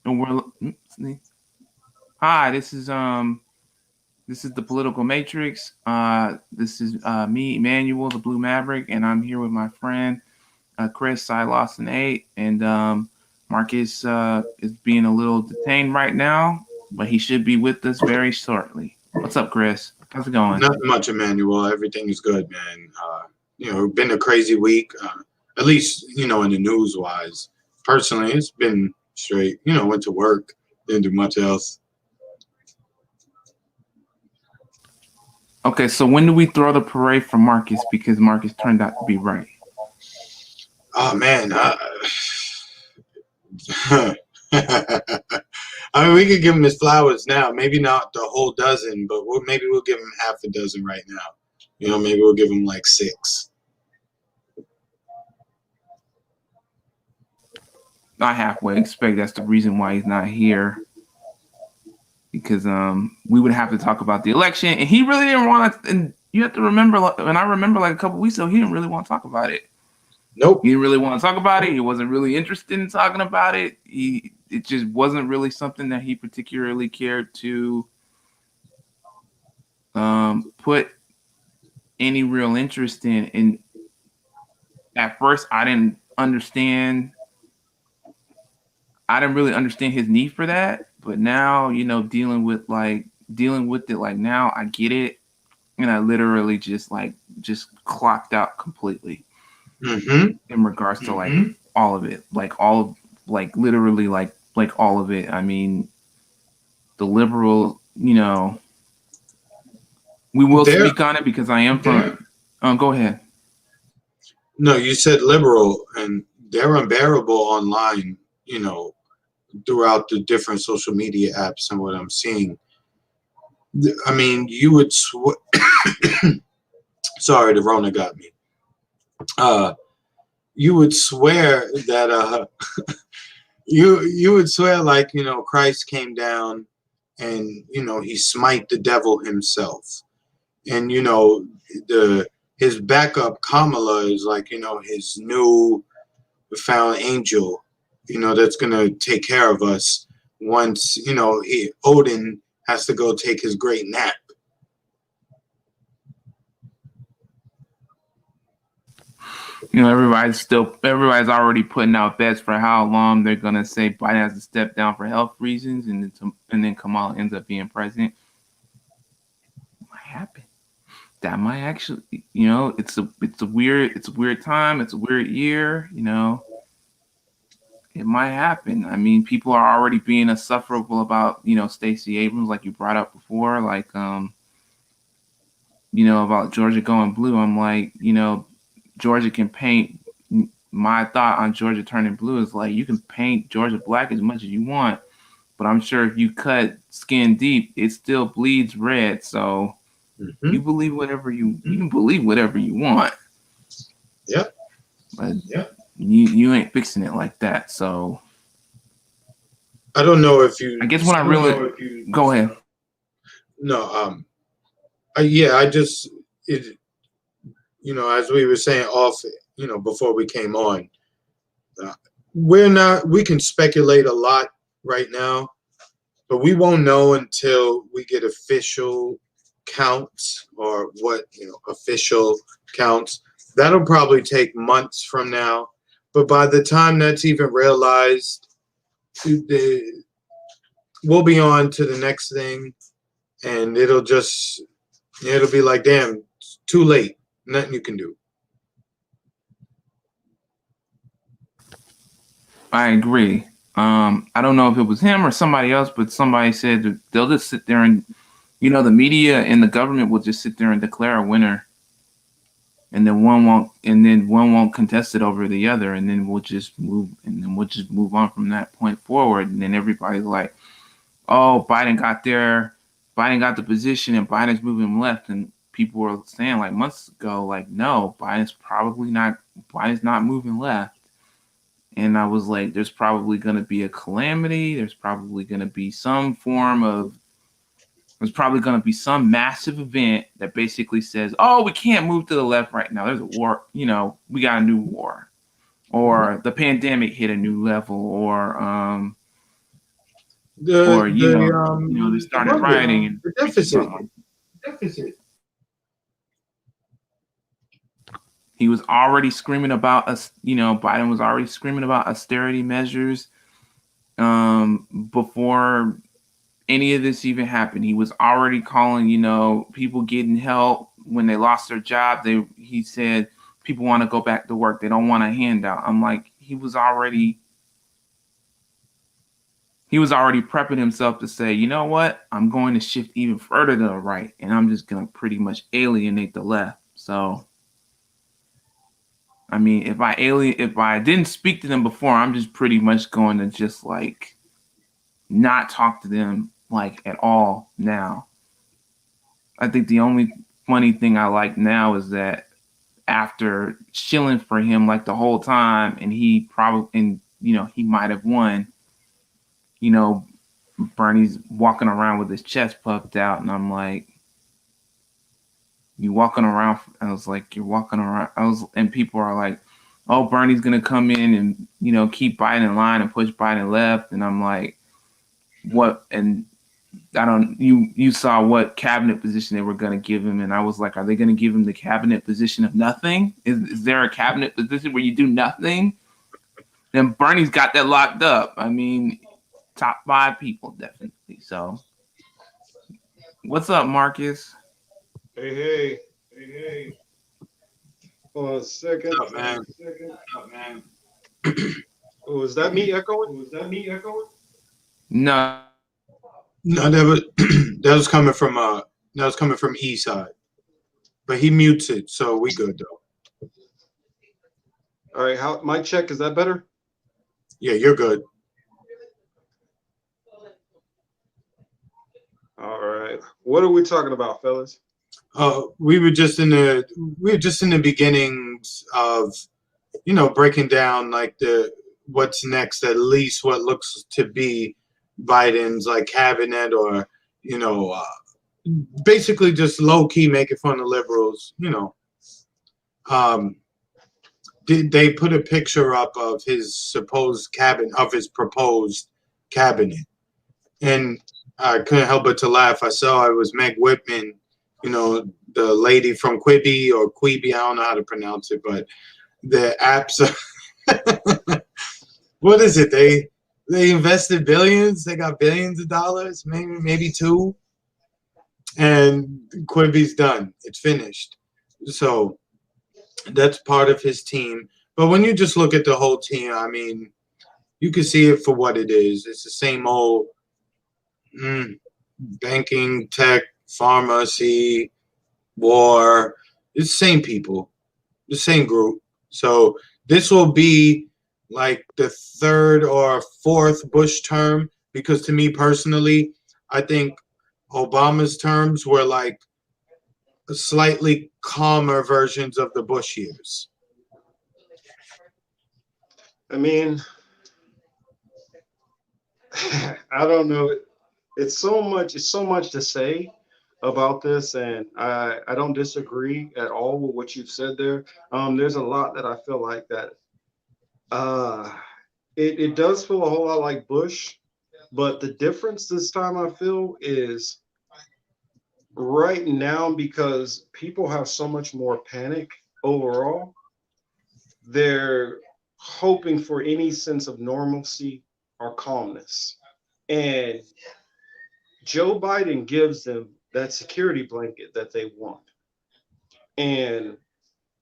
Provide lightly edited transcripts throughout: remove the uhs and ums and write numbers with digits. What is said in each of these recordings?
And hi, this is the Political Matrix. This is me, Emmanuel, the Blue Maverick, and I'm here with my friend Chris, Cy Lawson 8, and Marcus is being a little detained right now, but he should be with us very shortly. What's up, Chris? How's it going? Nothing much, Emmanuel. Everything is good, man. Been a crazy week. At least in the news wise. Personally, it's been straight. Went to work, didn't do much else. Okay, so when do we throw the parade for Marcus? Because Marcus turned out to be right. Oh man. I mean, we could give him his flowers now. Maybe not the whole dozen, but maybe we'll give him half a dozen right now. Maybe we'll give him like 6. Not halfway. Expect that's the reason why he's not here. Because we would have to talk about the election, and he really didn't want to. And you have to remember, and I remember like a couple weeks ago, he didn't really want to talk about it. Nope. He didn't really want to talk about it. He wasn't really interested in talking about it. It just wasn't really something that he particularly cared to put any real interest in. And at first, I didn't really understand his need for that. But now, dealing with it, like now I get it. And I literally just clocked out completely in regards to like all of it, literally all of it. I mean, the liberal, we will speak on it because I am from. Go ahead. No, you said liberal, and they're unbearable online. Throughout the different social media apps and what I'm seeing. I mean, you would sorry, the Rona got me. You would swear that you would swear like Christ came down and he smite the devil himself, and his backup Kamala is like his new found angel. That's gonna take care of us once Odin has to go take his great nap. Everybody's already putting out bets for how long they're gonna say Biden has to step down for health reasons, and then Kamala ends up being president. It might happen. That might actually, it's a weird time. It's a weird year. It might happen. I mean, people are already being insufferable about, Stacey Abrams, like you brought up before, like, about Georgia going blue. I'm like, Georgia can paint. My thought on Georgia turning blue is like, you can paint Georgia black as much as you want, but I'm sure if you cut skin deep, it still bleeds red. So you believe whatever you can believe whatever you want. Yep. But you ain't fixing it like that. So I don't know if you. I guess when I really go ahead. No. I just as we were saying off, before we came on, we can speculate a lot right now, but we won't know until we get official counts or official counts. That'll probably take months from now. But by the time that's even realized, we'll be on to the next thing, and it'll be like, damn, it's too late. Nothing you can do. I agree. I don't know if it was him or somebody else, but somebody said that they'll just sit there and, the media and the government will just sit there and declare a winner, and then one won't contest it over the other, and then we'll just move on from that point forward, and then everybody's like, oh, Biden got the position, and Biden's moving left, and people were saying like months ago, like, no, Biden's not moving left. And I was like, there's probably going to be a calamity. There's probably going to be some massive event that basically says, oh, we can't move to the left right now. There's a war, we got a new war, or the pandemic hit a new level, or or they The started budget, rioting in the March or deficit. something like he was already screaming about us. Biden was already screaming about austerity measures before any of this even happened. He was already calling, people getting help when they lost their job. He said people want to go back to work. They don't want a handout. I'm like, he was already prepping himself to say, you know what? I'm going to shift even further to the right, and I'm just going to pretty much alienate the left. So, I mean, if I didn't speak to them before, I'm just pretty much going to just like not talk to them like at all now. I think the only funny thing I like now is that after shilling for him like the whole time, and he might have won, you know, Bernie's walking around with his chest puffed out, and I'm like, you walking around? I was like, you're walking around. And people are like, oh, Bernie's gonna come in and keep Biden in line and push Biden left, and I'm like, what? And I don't. You saw what cabinet position they were gonna give him, and I was like, are they gonna give him the cabinet position of nothing? Is there a cabinet position where you do nothing? Then Bernie's got that locked up. I mean, top 5 people definitely. So, what's up, Marcus? Hey, hey. Hold on a second. What's up, man? Oh, is that me echoing? No, No, that was coming from East side, but he mutes it, so we good though. All right, how mic check? Is that better? Yeah, you're good. All right. What are we talking about, fellas? We were just in the beginnings of breaking down like the what's next, at least what looks to be Biden's like cabinet, or basically just low key making fun of liberals. They put a picture up of his proposed cabinet, and I couldn't help but to laugh. I saw it was Meg Whitman, the lady from Quibi or Quibi, I don't know how to pronounce it, but the apps. What is it? They invested billions. They got billions of dollars, maybe 2, and Quibi's done. It's finished. So that's part of his team. But when you just look at the whole team, I mean, you can see it for what it is. It's the same old banking, tech, pharmacy, war. It's the same people, the same group. So this will be like the 3rd or 4th Bush term, because to me personally, I think Obama's terms were like slightly calmer versions of the Bush years. I mean, I don't know. It's so much to say about this, and I don't disagree at all with what you've said there. There's a lot that I feel like that it does feel a whole lot like Bush, but the difference this time I feel is right now, because people have so much more panic overall, they're hoping for any sense of normalcy or calmness. And Joe Biden gives them that security blanket that they want. And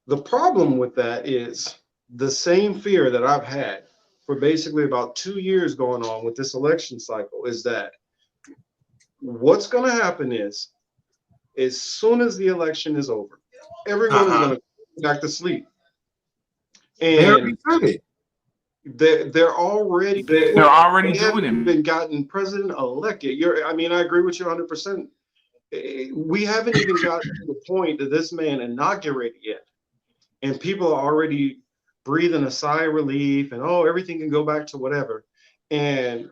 the problem with that is the same fear that I've had for basically about 2 years going on with this election cycle is that what's going to happen is, as soon as the election is over, everyone is going to go back to sleep. They already And said it. they're already they're well, already they doing haven't it. even gotten president elected. I mean, I agree with you 100%. We haven't even gotten to the point that this man inaugurated yet, and people are already breathing a sigh of relief, and oh, everything can go back to whatever. And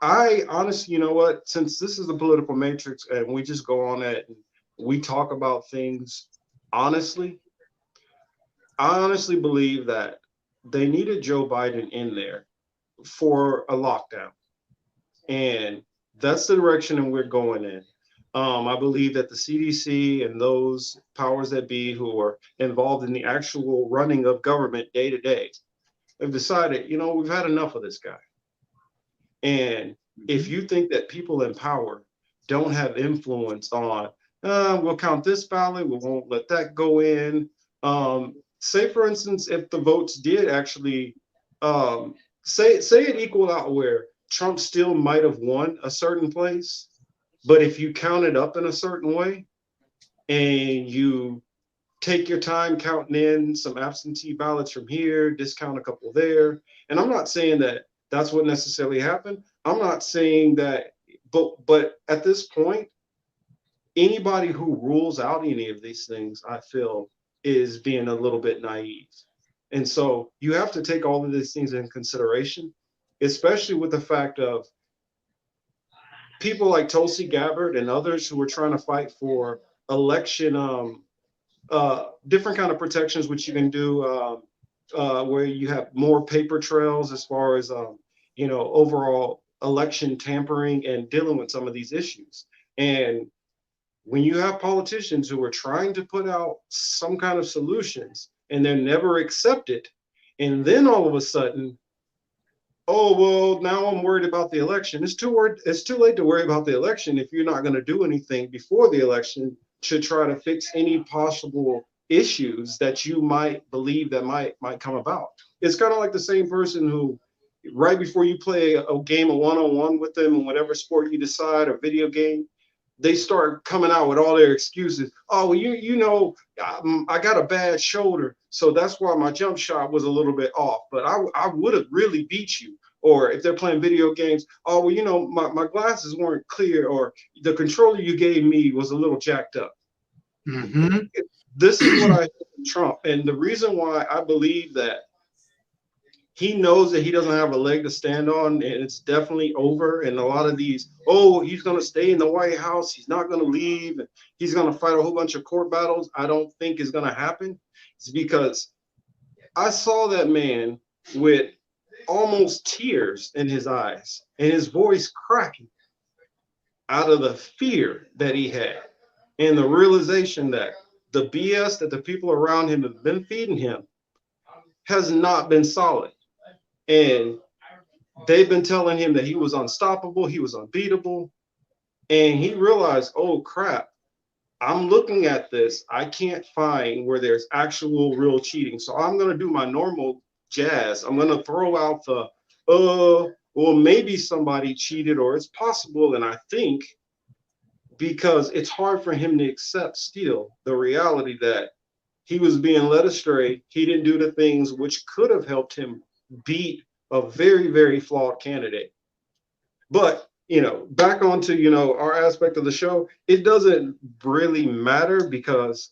I honestly, you know what? Since this is the political matrix, and we just go on it, and we talk about things honestly. I honestly believe that they needed Joe Biden in there for a lockdown. And that's the direction that we're going in. I believe that the CDC and those powers that be who are involved in the actual running of government day to day have decided, you know, we've had enough of this guy. And if you think that people in power don't have influence on, we'll count this ballot, we won't let that go in. Say, for instance, if the votes did actually, say it equaled out where Trump still might have won a certain place, but if you count it up in a certain way and you take your time counting in some absentee ballots from here, discount a couple there. And I'm not saying that that's what necessarily happened. I'm not saying that, but at this point, anybody who rules out any of these things, I feel, is being a little bit naive. And so you have to take all of these things in consideration, especially with the fact of people like Tulsi Gabbard and others who are trying to fight for election different kind of protections which you can do where you have more paper trails as far as you know, overall election tampering and dealing with some of these issues. And when you have politicians who are trying to put out some kind of solutions and they're never accepted, and then all of a sudden, oh well, now I'm worried about the election. It's too late to worry about the election if you're not going to do anything before the election to try to fix any possible issues that you might believe that might come about. It's kind of like the same person who, right before you play a game of one-on-one with them in whatever sport you decide or video game, they start coming out with all their excuses. Oh, well, you know, I got a bad shoulder, so that's why my jump shot was a little bit off. But I would have really beat you. Or if they're playing video games, oh well, you know, my glasses weren't clear, or the controller you gave me was a little jacked up. Mm-hmm. This is what I think of Trump, and the reason why I believe that he knows that he doesn't have a leg to stand on, and it's definitely over. And a lot of these, oh, he's going to stay in the White House, he's not going to leave, and he's going to fight a whole bunch of court battles, I don't think is going to happen. It's because I saw that man with almost tears in his eyes and his voice cracking out of the fear that he had and the realization that the BS that the people around him have been feeding him has not been solid. And they've been telling him that he was unstoppable, he was unbeatable. And he realized, oh crap, I'm looking at this, I can't find where there's actual real cheating. So I'm going to do my normal jazz. I'm going to throw out the, well, maybe somebody cheated, or it's possible. And I think, because it's hard for him to accept still the reality that he was being led astray. He didn't do the things which could have helped him beat a very, very flawed candidate. But, you know, back onto, you know, our aspect of the show, it doesn't really matter because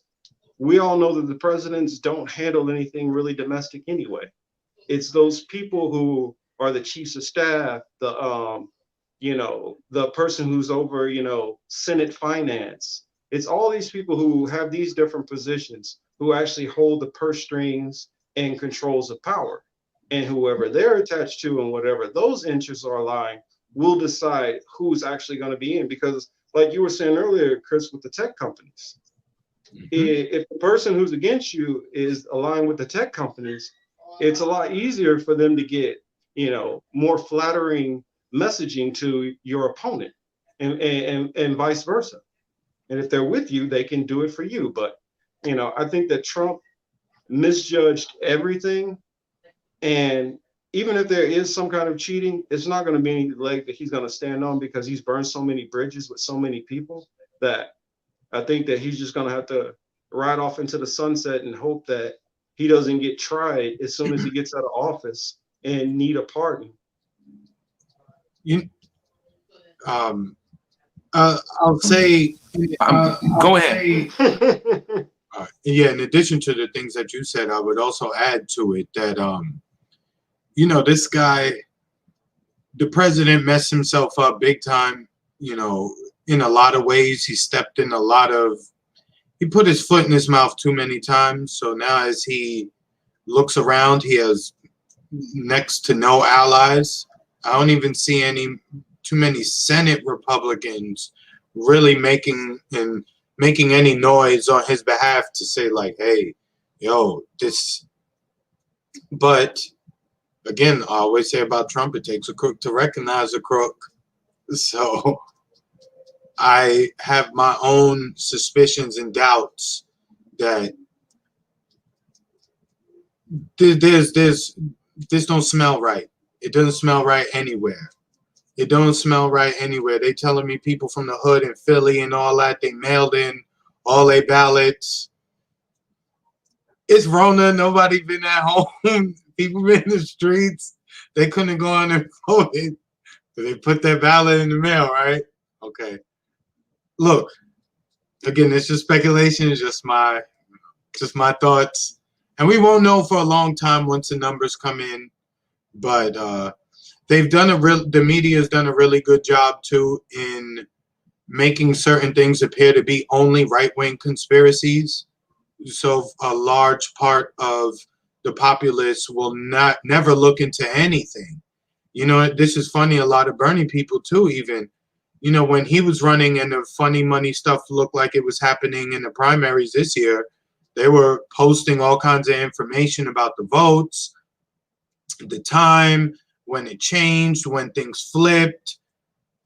we all know that the presidents don't handle anything really domestic anyway. It's those people who are the chiefs of staff, the you know, the person who's over, you know, Senate finance. It's all these people who have these different positions who actually hold the purse strings and controls of power. And whoever they're attached to and whatever those interests are aligned will decide who's actually going to be in. Because like you were saying earlier, Chris, with the tech companies, if the person who's against you is aligned with the tech companies, it's a lot easier for them to get, you know, more flattering messaging to your opponent and vice versa. And if they're with you, they can do it for you. But, you know, I think that Trump misjudged everything. And even if there is some kind of cheating, it's not going to be any leg that he's going to stand on, because he's burned so many bridges with so many people that I think that he's just going to have to ride off into the sunset and hope that he doesn't get tried as soon as he gets out of office and need a pardon. I'll say. Go ahead. Yeah. In addition to the things that you said, I would also add to it that you know, this guy, the president, messed himself up big time. You know, in a lot of ways, he stepped in a lot of. He put his foot in his mouth too many times. So now, as he looks around, he has next to no allies. I don't even see any too many Senate Republicans really making any noise on his behalf to say like, hey, yo, this. But again, I always say about Trump, it takes a crook to recognize a crook. So I have my own suspicions and doubts that this don't smell right. It doesn't smell right anywhere. It don't smell right anywhere. They telling me people from the hood in Philly and all that, they mailed in all their ballots. It's Rona. Nobody been at home. People been in the streets. They couldn't go on and vote. They put their ballot in the mail, right? Okay. Look, again, it's just speculation. It's just my thoughts, and we won't know for a long time once the numbers come in. But the media's done a really good job too in making certain things appear to be only right-wing conspiracies. So a large part of the populace will never look into anything. You know, this is funny. A lot of Bernie people too, even, you know, when he was running and the funny money stuff looked like it was happening in the primaries this year, they were posting all kinds of information about the votes, the time, when it changed, when things flipped.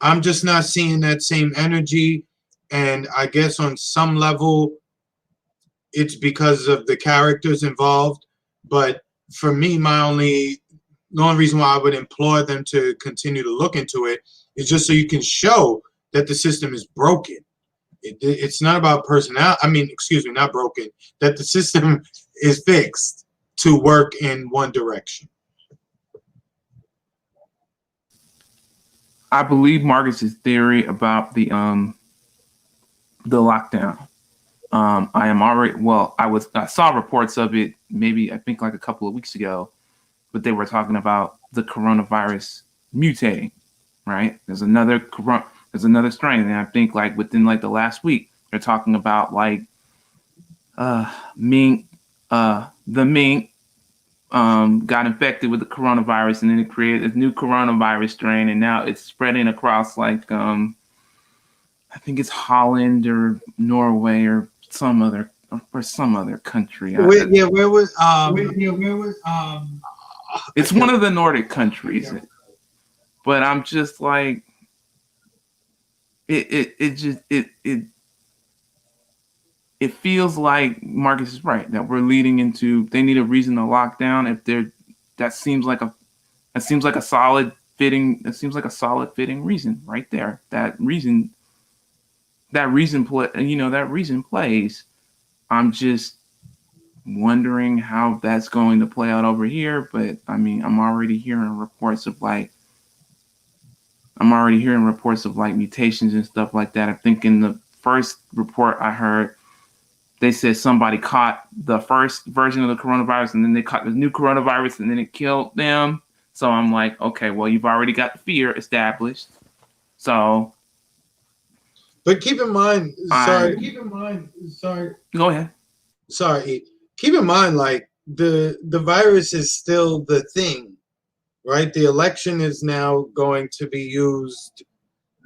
I'm just not seeing that same energy. And I guess on some level, it's because of the characters involved. But for me, the only reason why I would implore them to continue to look into it is just so you can show that the system is broken. It's not about personnel. I mean, excuse me, not broken. That the system is fixed to work in one direction. I believe Marcus's theory about the lockdown. I saw reports of it maybe I think like a couple of weeks ago, but they were talking about the coronavirus mutating, right? There's another strain, and I think like within like the last week they're talking about like the mink got infected with the coronavirus, and then it created a new coronavirus strain, and now it's spreading across like I think it's Holland or Norway or some other country. Where was It's one of the Nordic countries, but I'm just like it feels like Marcus is right that we're leading into they need a reason to lock down. That seems like a solid fitting reason right there. That reason plays. I'm just wondering how that's going to play out over here. But I mean, I'm already hearing reports of like mutations and stuff like that. I think in the first report I heard, they said somebody caught the first version of the coronavirus, and then they caught the new coronavirus, and then it killed them. So I'm like, okay, well, you've already got the fear established. So, but keep in mind, go ahead. Sorry. Keep in mind, like the virus is still the thing, right? The election is now going to be used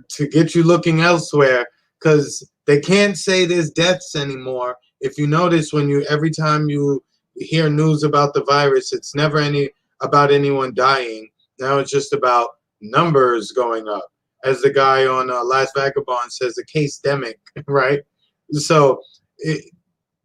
to get you looking elsewhere because they can't say there's deaths anymore. If you notice, every time you hear news about the virus, it's never about anyone dying. Now it's just about numbers going up. As the guy on Last Vagabond says, a case-demic, right? So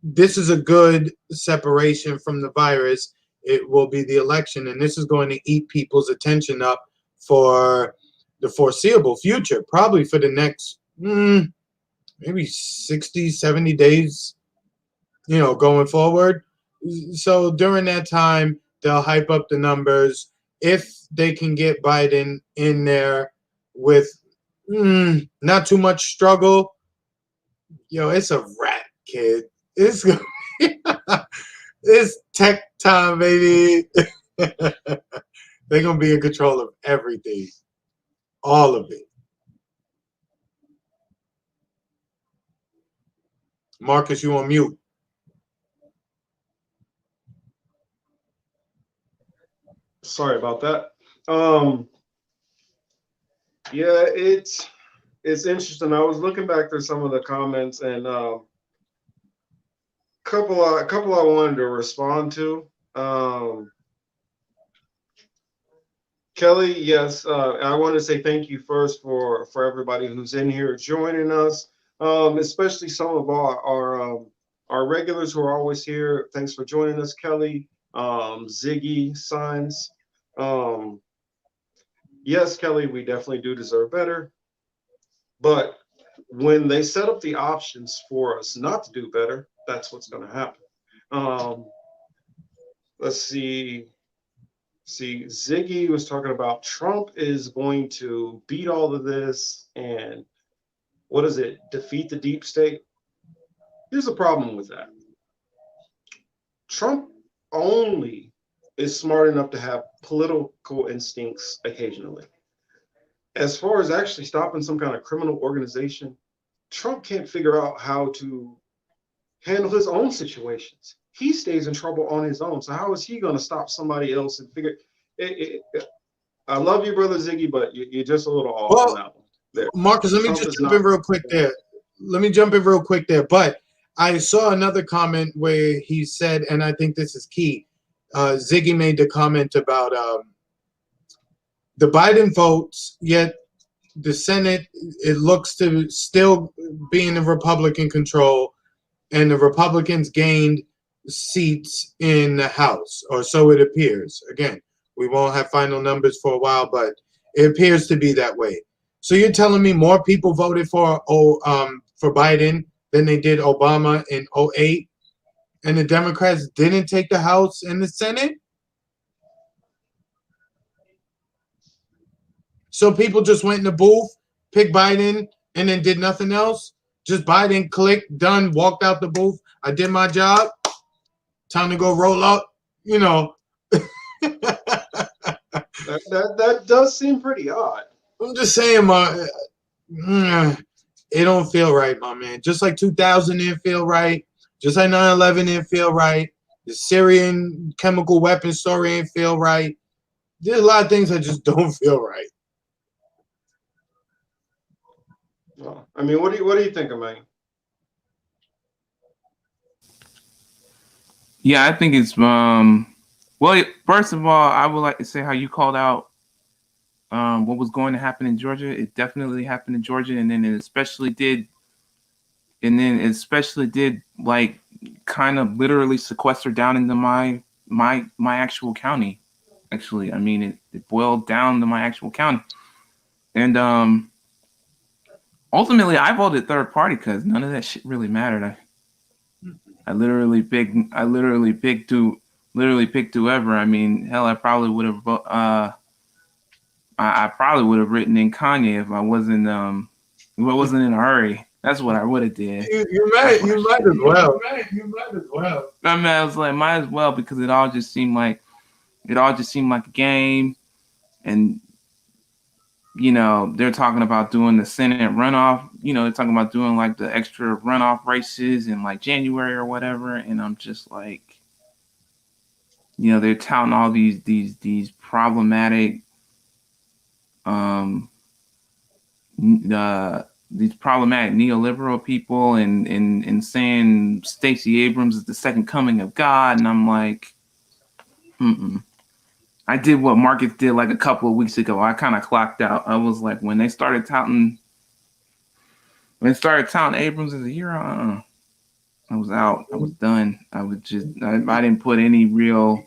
this is a good separation from the virus. It will be the election, and this is going to eat people's attention up for the foreseeable future, probably for the next maybe 60, 70 days, going forward. So during that time, they'll hype up the numbers. If they can get Biden in there with not too much struggle, it's a wrap, kid. It's it's tech time, baby. They're gonna be in control of everything, all of it. Marcus, you on mute? Sorry about that. Yeah, it's interesting. I was looking back through some of the comments and couple I wanted to respond to. Kelly, yes, I want to say thank you first for everybody who's in here joining us, especially some of our regulars who are always here. Thanks for joining us, Kelly, Ziggy, Science. Um, yes, Kelly, we definitely do deserve better, but when they set up the options for us not to do better, that's what's going to happen. Um, let's see. See, Ziggy was talking about Trump is going to beat all of this and what is it, defeat the deep state? Here's the problem with that. Trump only is smart enough to have political instincts occasionally. As far as actually stopping some kind of criminal organization, Trump can't figure out how to handle his own situations. He stays in trouble on his own. So how is he going to stop somebody else and figure it? I love you, brother Ziggy, but you're just a little off on Well, that one. There, Marcus, let me Trump just is jump not. in real quick there. Let me jump in real quick there. But I saw another comment where he said, and I think this is key. Ziggy made the comment about the Biden votes, yet the Senate, it looks to still be in the Republican control, and the Republicans gained seats in the House, or so it appears. Again, we won't have final numbers for a while, but it appears to be that way. So you're telling me more people voted for Biden than they did Obama in '08, and the Democrats didn't take the House and the Senate? So people just went in the booth, picked Biden, and then did nothing else? Just Biden, click, done, walked out the booth. I did my job. Time to go roll up, you know. That does seem pretty odd. I'm just saying, it don't feel right, my man. Just like 2000 didn't feel right. Just like 9/11 didn't feel right. The Syrian chemical weapons story didn't feel right. There's a lot of things that just don't feel right. Well, I mean, what do you think, man? Yeah, I think it's well, first of all, I would like to say how you called out what was going to happen in Georgia. It definitely happened in Georgia, and then it especially did like kind of literally sequester down into my actual county. Actually, I mean it boiled down to my actual county, and ultimately I voted third party because none of that shit really mattered. I literally picked whoever. I mean, hell, I probably would have I probably would have written in Kanye if I wasn't in a hurry. That's what I would have did. You might as well. You might as well. I mean, I was like, might as well because it all just seemed like a game, and they're talking about doing the Senate runoff. They're talking about doing like the extra runoff races in like January or whatever, and I'm just like, they're touting all these problematic these problematic neoliberal people and saying Stacey Abrams is the second coming of God, and I'm like, I did what Marcus did like a couple of weeks ago. I kind of clocked out. I was like, when they started touting Abrams as a hero, I was out. I was done. I didn't really put any real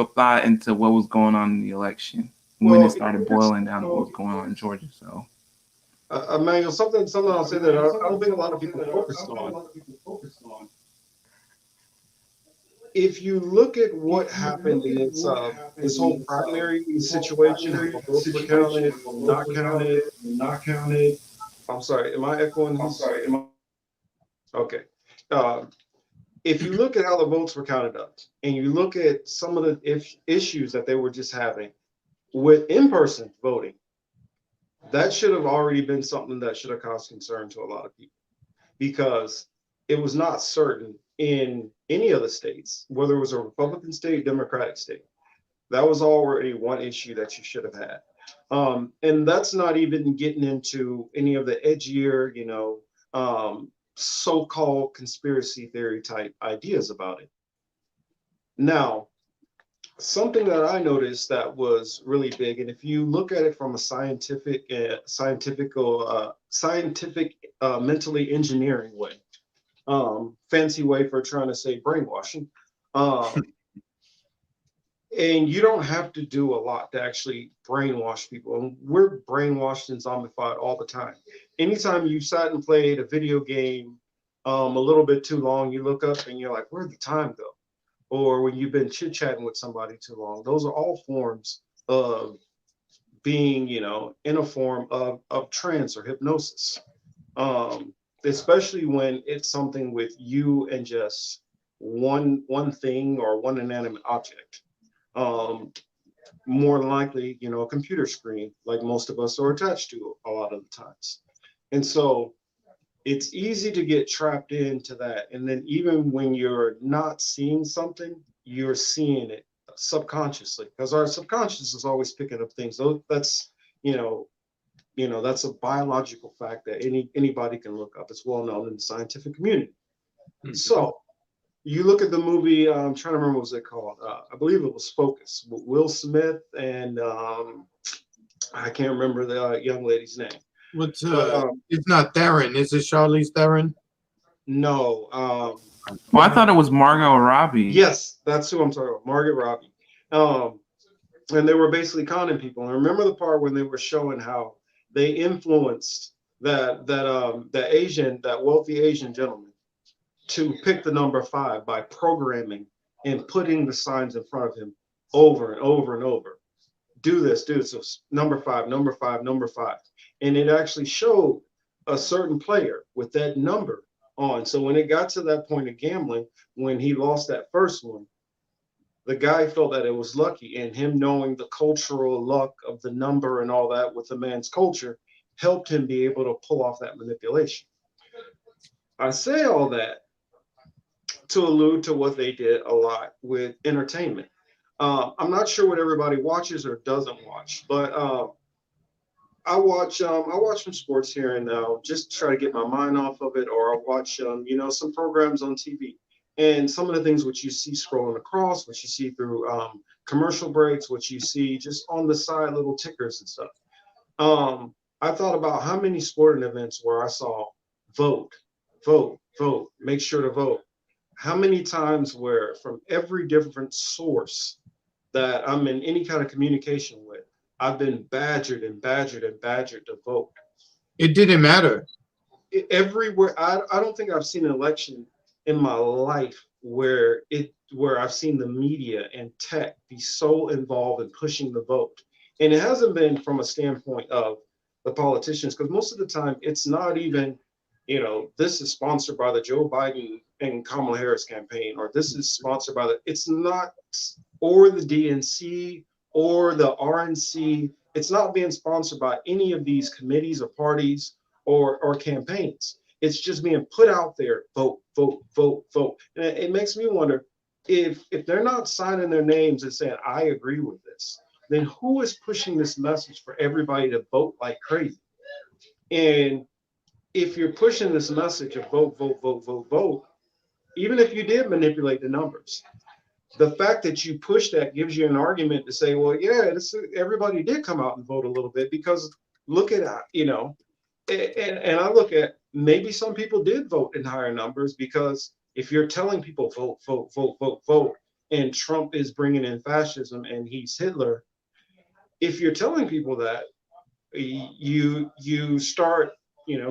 thought into what was going on in the election when it started boiling down to what was going on in Georgia. So, Emmanuel, something I'll say that I don't think a lot of people focused on. If you look at what happened in this whole primary situation, how votes were counted, not counted. I'm sorry, am I echoing? Okay. If you look at how the votes were counted up, and you look at some of the issues that they were just having with in-person voting, that should have already been something that should have caused concern to a lot of people, because it was not certain in any of the states, whether it was a Republican state, Democratic state. That was already one issue that you should have had. And that's not even getting into any of the edgier, so-called conspiracy theory type ideas about it. Now, something that I noticed that was really big, and if you look at it from a scientific, mentally engineering way, fancy way for trying to say brainwashing, and you don't have to do a lot to actually brainwash people. And we're brainwashed and zombified all the time. Anytime you sat and played a video game a little bit too long, you look up and you're like, where'd the time go? Or when you've been chit-chatting with somebody too long. Those are all forms of being, in a form of trance or hypnosis. Especially when it's something with you and just one thing or one inanimate object. More than likely, a computer screen, like most of us are attached to a lot of the times. And so it's easy to get trapped into that. And then even when you're not seeing something, you're seeing it subconsciously, because our subconscious is always picking up things. So that's, that's a biological fact that anybody can look up. It's well known in the scientific community. Mm-hmm. So you look at the movie, I'm trying to remember what was it called. I believe it was Focus, with Will Smith and I can't remember the young lady's name. What's it's not Theron, is it Charlize Theron? No. Well, I thought it was Margot Robbie. Yes, that's who I'm talking about, Margot Robbie. And they were basically conning people. And remember the part when they were showing how they influenced that wealthy Asian gentleman to pick the number 5 by programming and putting the signs in front of him over and over and over. Do this. So number 5, number 5, number 5. And it actually showed a certain player with that number on. So when it got to that point of gambling, when he lost that first one, the guy felt that it was lucky, and him knowing the cultural luck of the number and all that with the man's culture helped him be able to pull off that manipulation. I say all that to allude to what they did a lot with entertainment. I'm not sure what everybody watches or doesn't watch, but I watch some sports here and now just to try to get my mind off of it, or I'll watch some programs on TV. And some of the things which you see scrolling across, what you see through commercial breaks, what you see just on the side, little tickers and stuff. I thought about how many sporting events where I saw vote, make sure to vote. How many times where from every different source that I'm in any kind of communication with, I've been badgered to vote. It didn't matter. Everywhere. I don't think I've seen an election in my life where I've seen the media and tech be so involved in pushing the vote. And it hasn't been from a standpoint of the politicians, because most of the time it's not even, this is sponsored by the Joe Biden and Kamala Harris campaign, or this is sponsored by it's not, or the DNC or the RNC. It's not being sponsored by any of these committees or parties or campaigns. It's just being put out there, vote. And it makes me wonder if they're not signing their names and saying, I agree with this, then who is pushing this message for everybody to vote like crazy? And if you're pushing this message of vote, even if you did manipulate the numbers, the fact that you push that gives you an argument to say, well, yeah, everybody did come out and vote a little bit, because look at, and I look at, maybe some people did vote in higher numbers, because if you're telling people vote, and Trump is bringing in fascism and he's Hitler, if you're telling people that, you start,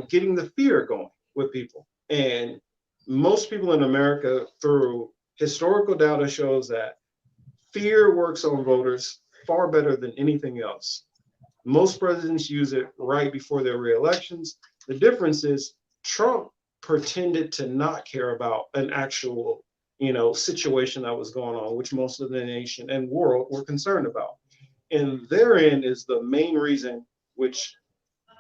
getting the fear going with people. And most people in America, through historical data, shows that fear works on voters far better than anything else. Most presidents use it right before their re-elections. The difference is Trump pretended to not care about an actual, situation that was going on, which most of the nation and world were concerned about. And therein is the main reason which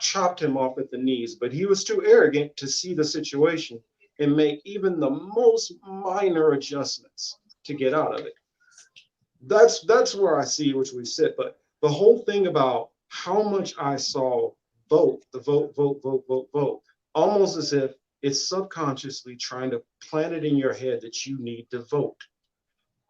chopped him off at the knees. But he was too arrogant to see the situation and make even the most minor adjustments to get out of it. That's where I see which we sit. But the whole thing about how much I saw vote, the vote, vote, vote, vote, vote, almost as if it's subconsciously trying to plant it in your head that you need to vote.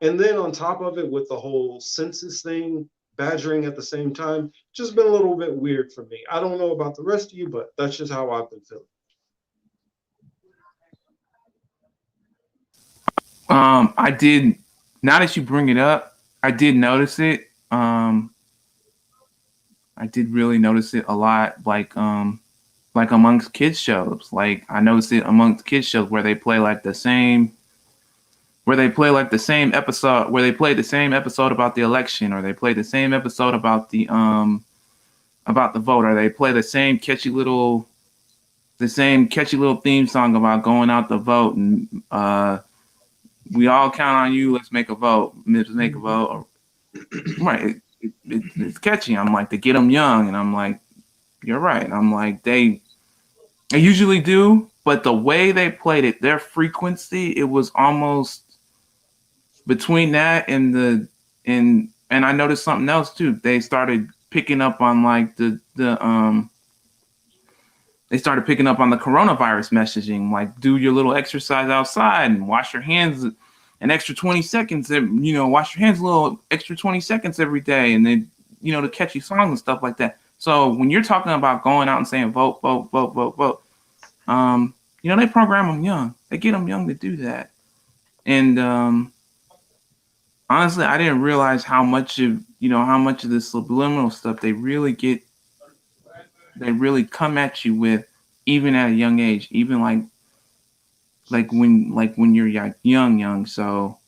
And then on top of it, with the whole census thing, badgering at the same time, just been a little bit weird for me. I don't know about the rest of you, but that's just how I've been feeling. I did. Now that you bring it up, I did notice it. I did really notice it a lot, like amongst kids shows. Like I noticed it amongst kids shows where they play like the same, where they play like the same episode, where they play the same episode about the election, or they play the same episode about the vote, or they play the same catchy little theme song about going out to vote, and we all count on you. Let's make a vote. Let's make a vote. Right. It's catchy. I'm like, to get them young, and I'm like, you're right. I'm like, they usually do, but the way they played it, their frequency, it was almost between that and and I noticed something else too. They started picking up on like they started picking up on the coronavirus messaging, like do your little exercise outside and wash your hands an extra 20 seconds, wash your hands a little extra 20 seconds every day. And then, the catchy songs and stuff like that. So when you're talking about going out and saying vote, vote, vote, vote, vote, they program them young. They get them young to do that. And honestly, I didn't realize how much of this subliminal stuff they really come at you with, even at a young age, even when you're like young. So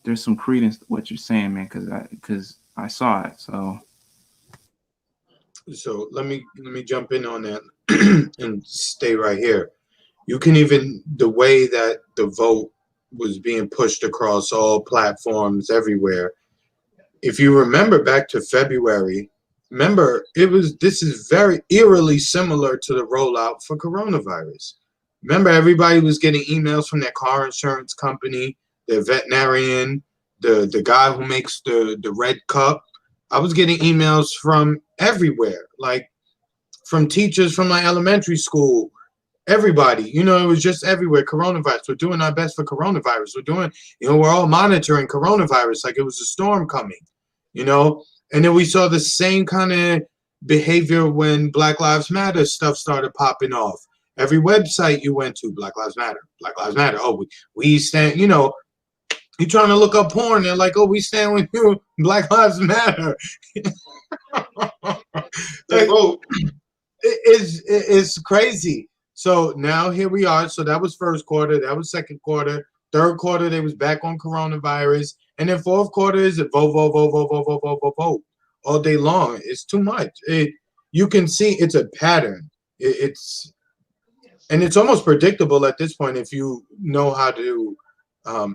there's some credence to what you're saying, man, because I saw it. So let me jump in on that and stay right here. You can even, the way that the vote was being pushed across all platforms everywhere. If you remember back to February, this is very eerily similar to the rollout for coronavirus. Remember, everybody was getting emails from their car insurance company, their veterinarian, the guy who makes the red cup. I was getting emails from everywhere, like from teachers from my elementary school, everybody. It was just everywhere. Coronavirus. We're doing our best for coronavirus. We're all monitoring coronavirus like it was a storm coming, And then we saw the same kind of behavior when Black Lives Matter stuff started popping off. Every website you went to, Black Lives Matter, Black Lives Matter. Oh, we stand, you're trying to look up porn. They're like, oh, we stand with you. Black Lives Matter. Like, it's crazy. So now here we are. So that was first quarter. That was second quarter. Third quarter, they was back on coronavirus. And then fourth quarter is vote, vote, vote, vote, vote, vote, vote, vote, vote all day long. It's too much. You can see it's a pattern. It's almost predictable at this point if you know how to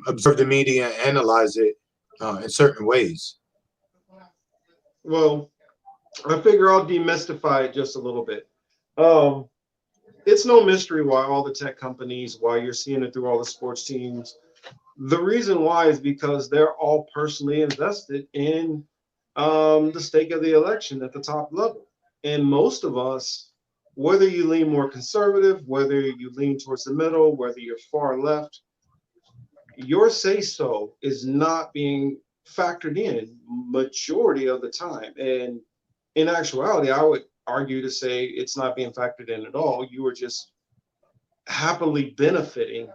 observe the media and analyze it in certain ways. Well, I figure I'll demystify it just a little bit. It's no mystery why all the tech companies, why you're seeing it through all the sports teams. The reason why is because they're all personally invested in the stake of the election at the top level. And most of us, whether you lean more conservative, whether you lean towards the middle, whether you're far left, your say-so is not being factored in majority of the time. And in actuality, I would argue to say it's not being factored in at all. You are just happily benefiting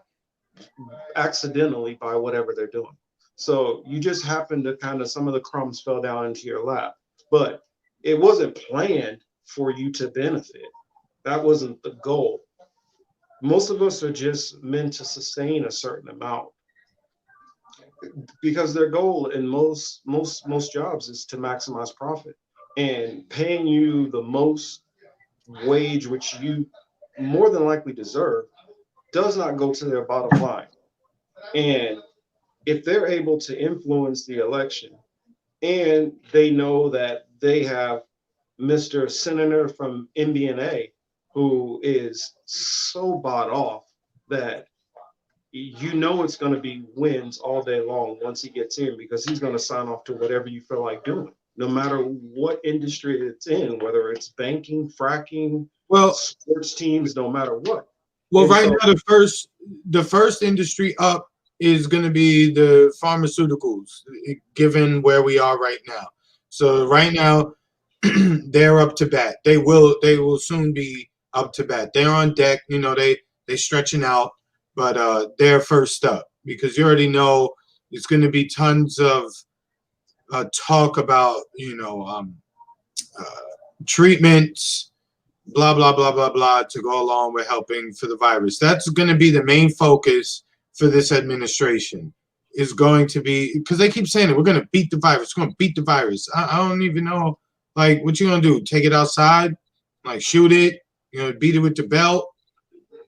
accidentally by whatever they're doing. So you just happen to some of the crumbs fell down into your lap, but it wasn't planned for you to benefit. That wasn't the goal. Most of us are just meant to sustain a certain amount because their goal in most jobs is to maximize profit, and paying you the most wage, which you more than likely deserve, does not go to their bottom line. And if they're able to influence the election and they know that they have Mr. Senator from MBNA who is so bought off that it's going to be wins all day long once he gets in, because he's going to sign off to whatever you feel like doing, no matter what industry it's in, whether it's banking, fracking, Well, sports teams, no matter what. well, And right so, now the first industry up is going to be the pharmaceuticals, given where we are right now. So right now, they're up to bat. They will soon be up to bat. They're on deck. You know, they stretching out, but they're first up because you already know it's going to be tons of talk about uh, treatments, blah blah blah blah blah, to go along with helping for the virus. That's going to be the main focus for this administration. Is going to be, because they keep saying it, we're going to beat the virus. We're going to beat the virus. I don't even know, like, what you going to do? Take it outside, like shoot it? You know, beat it with the belt?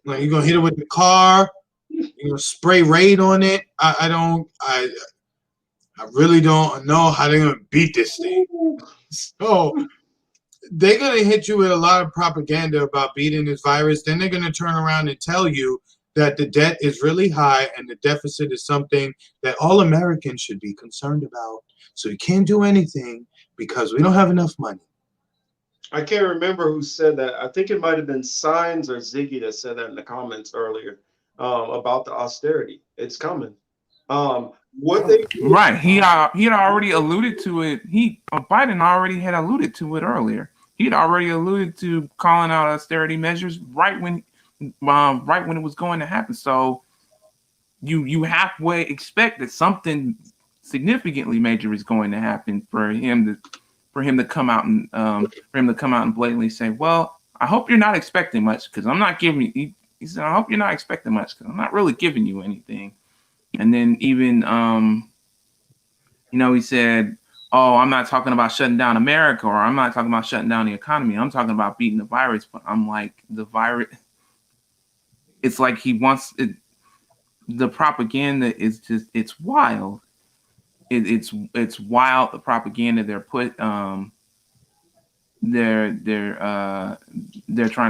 Like, you going to hit it with the car? You know, spray Raid on it? I really don't know how they're going to beat this thing. So they're going to hit you with a lot of propaganda about beating this virus. Then they're going to turn around and tell you that the debt is really high and the deficit is something that all Americans should be concerned about. So you can't do anything because we don't have enough money. I can't remember who said that. I think it might have been Signs or Ziggy that said that in the comments earlier, about the austerity. It's coming. What they Right. He had already alluded to it. Biden already had alluded to it earlier. He'd already alluded to calling out austerity measures right when it was going to happen. So you halfway expect that something significantly major is going to happen for him to come out and blatantly say, "Well, I hope you're not expecting much because I'm not giving you." He said, "I hope you're not expecting much because I'm not really giving you anything." And then even, he said, "Oh, I'm not talking about shutting down America, or I'm not talking about shutting down the economy. I'm talking about beating the virus." But I'm like, the virus, it's like he wants it. The propaganda is just, it's wild. It's wild, the propaganda they're trying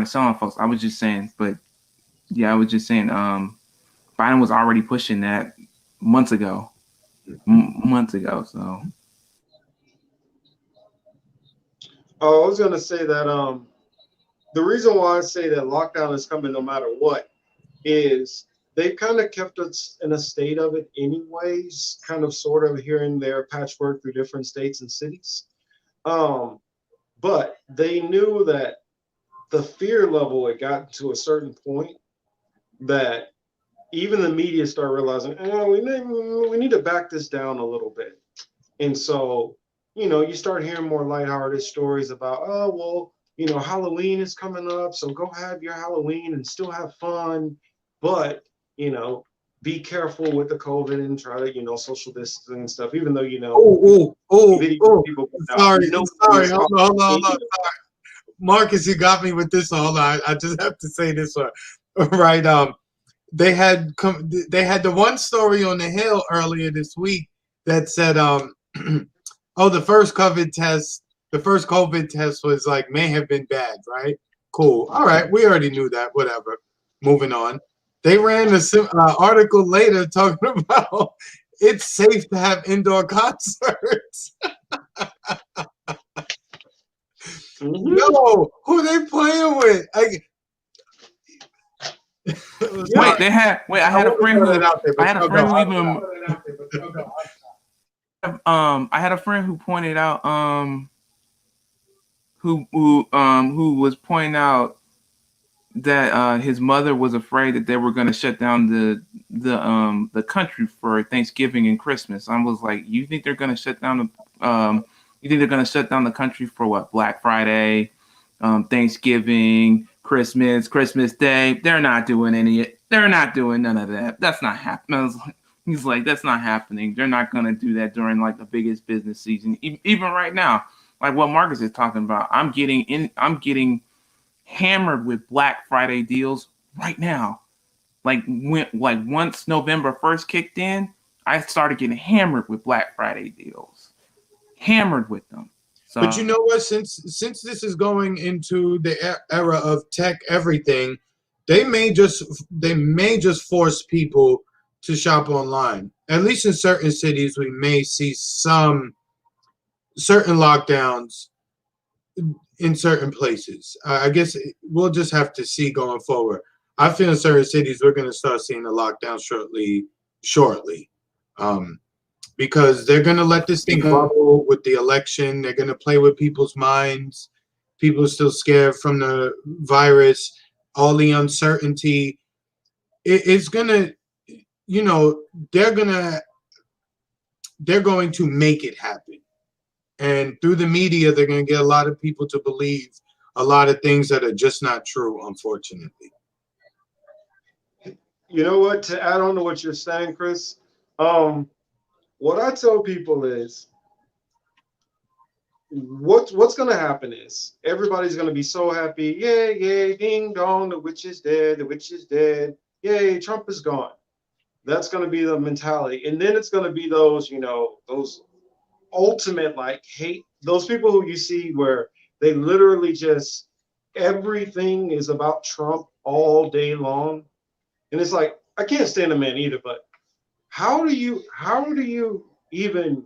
to sell on folks. I was just saying, Biden was already pushing that months ago. So I was going to say that the reason why I say that lockdown is coming no matter what is they've kind of kept us in a state of it anyways, kind of sort of here and there, patchwork through different states and cities. But they knew that the fear level had gotten to a certain point that even the media started realizing, we need to back this down a little bit. And so, you start hearing more lighthearted stories about, oh, well, Halloween is coming up, so go have your Halloween and still have fun. But, be careful with the COVID and try to, social distancing and stuff, even though, people. Sorry. Hold on. Sorry. Marcus, you got me with this one. Hold on. I just have to say this one. Right. They had the one story on the Hill earlier this week that said, the first COVID test was like, may have been bad, right? Cool. All right. We already knew that. Whatever. Moving on. They ran an article later talking about it's safe to have indoor concerts. No, who they playing with? I had a friend who pointed out who was pointing out that his mother was afraid that they were going to shut down the country for Thanksgiving and Christmas. I was like, you think they're going to shut down the country for what? Black Friday, Thanksgiving, Christmas Day? They're not doing none of that. That's not happening. He's like, that's not happening. They're not going to do that during like the biggest business season. Even right now, like what Marcus is talking about, I'm getting hammered with Black Friday deals right now. Once November 1st kicked in, I started getting hammered with Black Friday deals. Hammered with them. So, but you know what? Since this is going into the era of tech everything, they may just force people to shop online. At least in certain cities, we may see some certain lockdowns in certain places. I guess we'll just have to see going forward. I feel in certain cities we're going to start seeing the lockdown shortly, um, because they're going to let this thing bubble with the election. They're going to play with people's minds. People are still scared from the virus, all the uncertainty. It's going to, you know, they're going to make it happen. And through the media, they're going to get a lot of people to believe a lot of things that are just not true, unfortunately. You know what? To add on to what you're saying, Chris, what I tell people is what's going to happen is everybody's going to be so happy. Yay, yay, ding dong, the witch is dead, the witch is dead. Yay, Trump is gone. That's going to be the mentality. And then it's going to be those, you know, those ultimate like hate, those people who you see where they literally just everything is about Trump all day long. And it's like, I can't stand the man either, but how do you even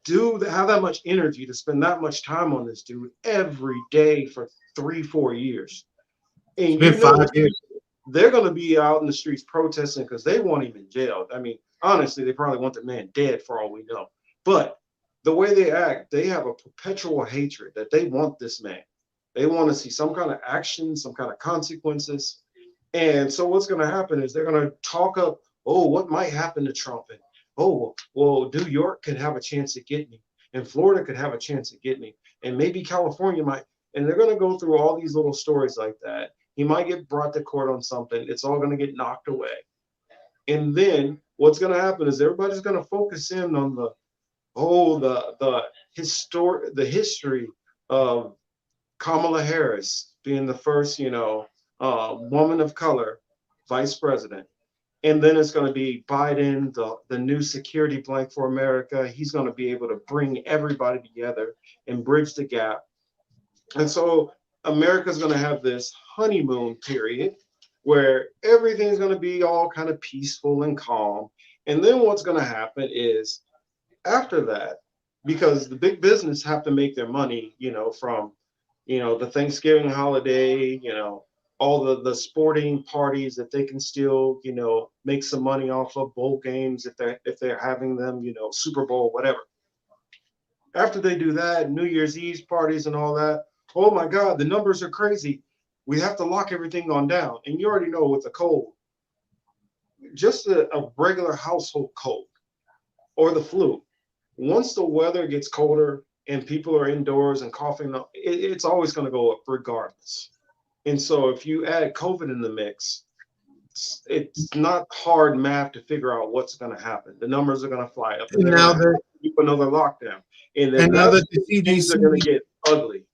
have that much energy to spend that much time on this dude every day for 3-4 years? And It's been 5 years. They're going to be out in the streets protesting because they want him in jail. I mean, honestly, they probably want the man dead for all we know. But the way they act, they have a perpetual hatred that they want this man. They want to see some kind of action, some kind of consequences. And so what's going to happen is they're going to talk up, oh, what might happen to Trump? And, oh, well, New York could have a chance at getting him. And Florida could have a chance at getting him. And maybe California might. And they're going to go through all these little stories like that. He might get brought to court on something. It's all going to get knocked away. And then what's going to happen is everybody's going to focus in on the history of Kamala Harris being the first, woman of color vice president. And then it's going to be Biden, the new security blanket for America. He's going to be able to bring everybody together and bridge the gap. And so America's going to have this honeymoon period where everything's going to be all kind of peaceful and calm. And then what's going to happen is after that, because the big business have to make their money, from, the Thanksgiving holiday, all the sporting parties that they can still, make some money off of bowl games if they're having them, Super Bowl, whatever. After they do that, New Year's Eve parties and all that, oh my God, the numbers are crazy. We have to lock everything on down. And you already know with the cold, just a regular household cold or the flu, once the weather gets colder and people are indoors and coughing, it's always going to go up regardless. And so if you add COVID in the mix, it's not hard math to figure out what's going to happen. The numbers are going to fly up. And now that another lockdown. And then now that the things CDC are going to get ugly.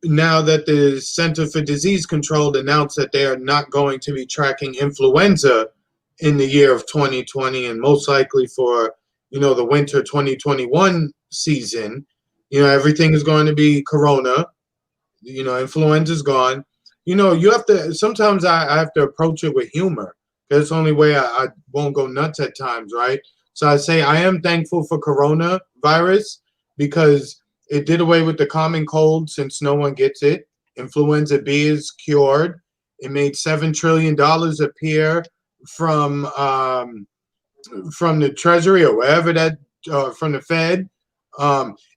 Now that the Center for Disease Control announced that they are not going to be tracking influenza in the year of 2020 and most likely for, the winter 2021 season, everything is going to be corona, influenza's gone. You have to, sometimes I have to approach it with humor. That's the only way I won't go nuts at times, right? So I say I am thankful for coronavirus because it did away with the common cold since no one gets it. Influenza B is cured. It made $7 trillion appear from the Treasury or wherever that, from the Fed.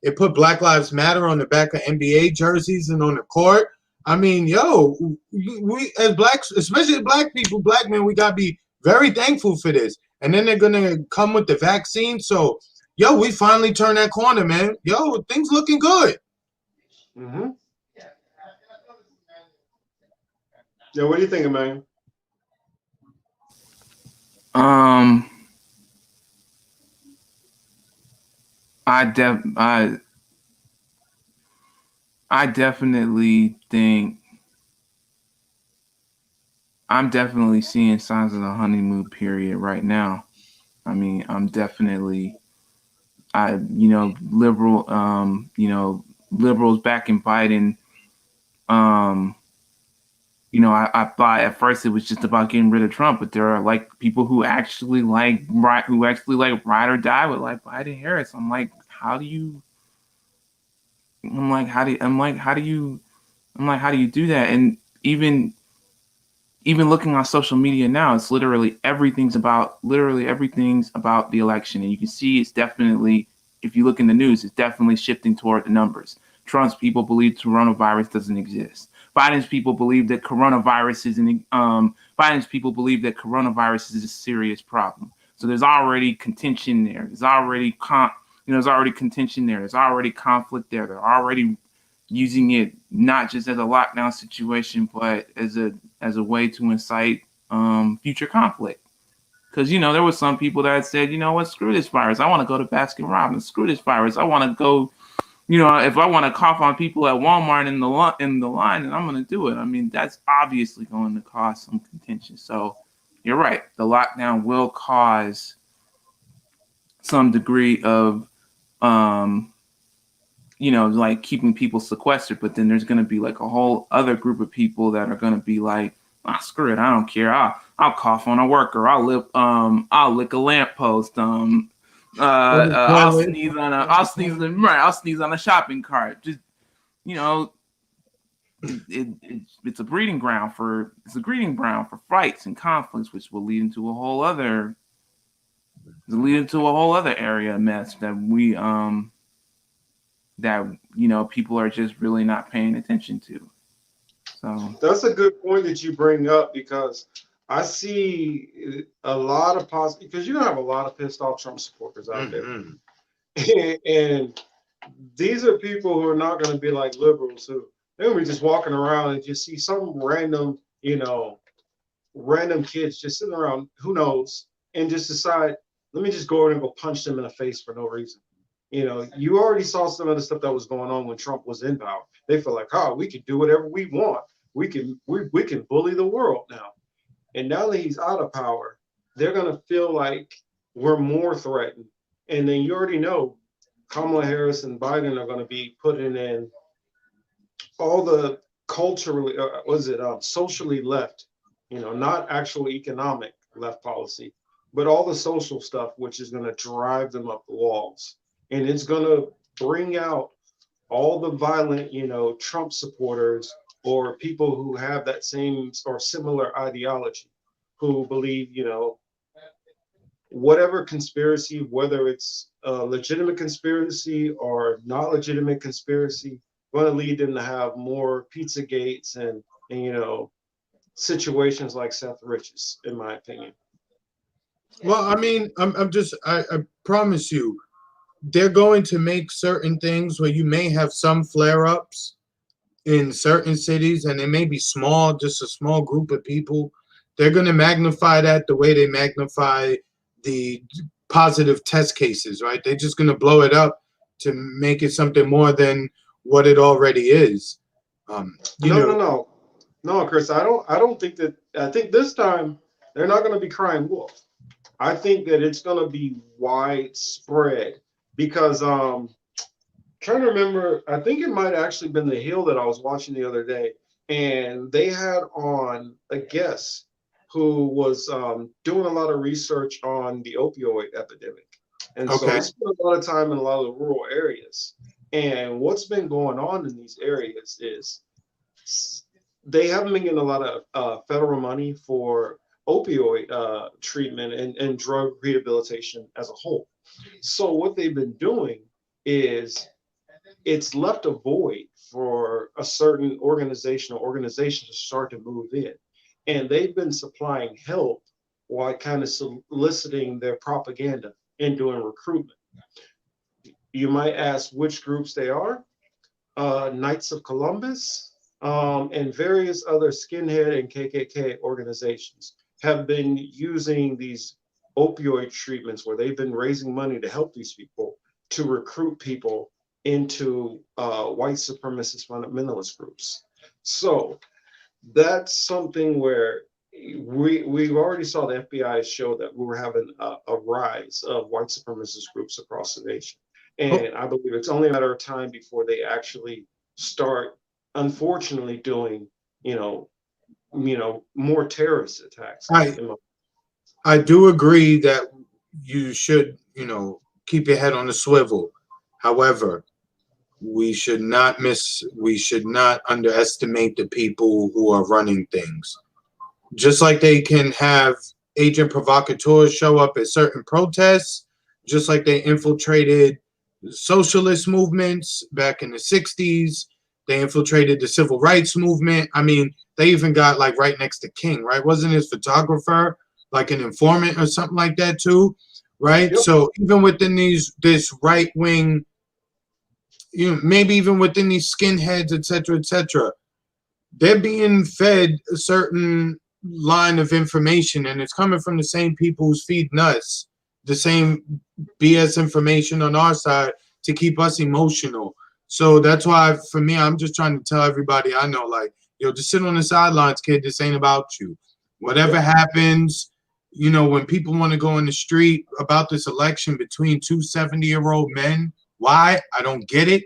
It put Black Lives Matter on the back of NBA jerseys and on the court. I mean, we as blacks, especially black people, black men, we got to be very thankful for this. And then they're going to come with the vaccine. So, we finally turned that corner, man. Things looking good. Mm-hmm. Yeah, what do you think, man? I definitely think I'm definitely seeing signs of the honeymoon period right now. I mean, I'm definitely, liberals backing Biden. I thought at first it was just about getting rid of Trump, but there are like people who actually ride or die with like Biden Harris. I'm like, how do you I'm like, how do you do that? And even looking on social media now, it's literally everything's about the election. And you can see it's definitely, if you look in the news, it's definitely shifting toward the numbers. Trump's people believe coronavirus doesn't exist. Biden's people believe that coronavirus is a serious problem. So there's already contention there. There's already contention there. There's already conflict there. They're already using it not just as a lockdown situation, but as a way to incite future conflict. Because there was some people that said, you know what, screw this virus. I want to go to Baskin Robbins. Screw this virus. I want to go. If I want to cough on people at Walmart in the line, then I'm going to do it. I mean, that's obviously going to cause some contention. So you're right. The lockdown will cause some degree of like keeping people sequestered, but then there's going to be like a whole other group of people that are going to be like, screw it, I don't care. I'll cough on a worker. I'll lick a lamppost. I'll sneeze on a shopping cart. Just it's a breeding ground for fights and conflicts, which will lead into a whole other area of mess that people are just really not paying attention to. So that's a good point that you bring up, because I see a lot of positive, because you have a lot of pissed off Trump supporters out there. And these are people who are not going to be like liberals who they're going to be just walking around and just see some random kids just sitting around, who knows, and just decide, let me just go over and go punch them in the face for no reason. You already saw some of the stuff that was going on when Trump was in power. They feel like, we can do whatever we want. We can bully the world now. And now that he's out of power, they're going to feel like we're more threatened. And then you already know Kamala Harris and Biden are going to be putting in all the culturally, socially left, not actual economic left policy, but all the social stuff, which is going to drive them up the walls. And it's going to bring out all the violent, Trump supporters or people who have that same or similar ideology, who believe, whatever conspiracy, whether it's a legitimate conspiracy or not legitimate conspiracy, going to lead them to have more pizza gates and situations like Seth Rich's, in my opinion. Well, I mean, I promise you, they're going to make certain things where you may have some flare-ups in certain cities, and it may be small, just a small group of people. They're going to magnify that the way they magnify the positive test cases, right? They're just going to blow it up to make it something more than what it already is. No, Chris. I don't think that. I think this time they're not going to be crying wolf. I think that it's going to be widespread, because trying to remember, I think it might have actually been The Hill that I was watching the other day, and they had on a guest who was doing a lot of research on the opioid epidemic. And so he spent a lot of time in a lot of the rural areas. And what's been going on in these areas is they haven't been getting a lot of federal money for opioid treatment and drug rehabilitation as a whole. So what they've been doing is it's left a void for a certain organization or organizations to start to move in. And they've been supplying help while kind of soliciting their propaganda and doing recruitment. You might ask which groups they are. Knights of Columbus and various other skinhead and KKK organizations have been using these opioid treatments where they've been raising money to help these people to recruit people into white supremacist fundamentalist groups. So that's something where we've already saw the FBI show that we were having a rise of white supremacist groups across the nation. And I believe it's only a matter of time before they actually start, unfortunately, doing, more terrorist attacks. I do agree that you should, keep your head on the swivel. However, we should not underestimate the people who are running things. Just like they can have agent provocateurs show up at certain protests, just like they infiltrated socialist movements back in the 60s, they infiltrated the civil rights movement. I mean, they even got like right next to King, right? Wasn't his photographer like an informant or something like that too, right? Yep. So even within this right wing, maybe even within these skinheads, etc., they're being fed a certain line of information, and it's coming from the same people who's feeding us the same BS information on our side to keep us emotional. So that's why, for me, I'm just trying to tell everybody I know, like, yo, just sit on the sidelines, kid. This ain't about you. Whatever happens, when people want to go in the street about this election between two 70-year-old men, why? I don't get it.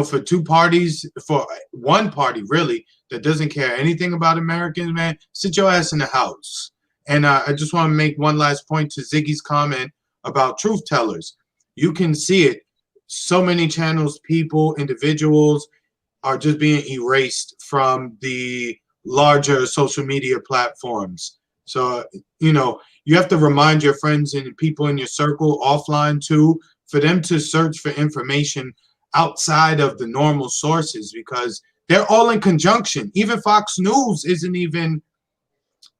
For two parties, for one party really that doesn't care anything about Americans, man, sit your ass in the house. And I just want to make one last point to Ziggy's comment about truth tellers. You can see it. So many channels, people, individuals are just being erased from the larger social media platforms. So, you have to remind your friends and people in your circle offline too, for them to search for information outside of the normal sources, because they're all in conjunction. Even Fox News isn't even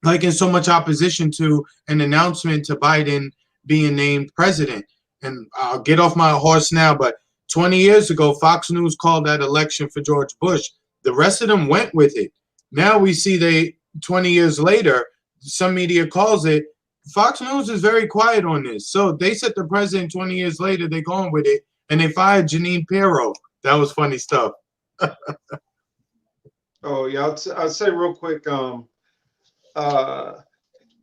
like in so much opposition to an announcement to Biden being named president. And I'll get off my horse now, but 20 years ago, Fox News called that election for George Bush. The rest of them went with it. Now we see 20 years later, some media calls it. Fox News is very quiet on this. So they set the president 20 years later, they're going with it, and they fired Janine Pirro. That was funny stuff. Oh yeah, I'd say real quick. Uh,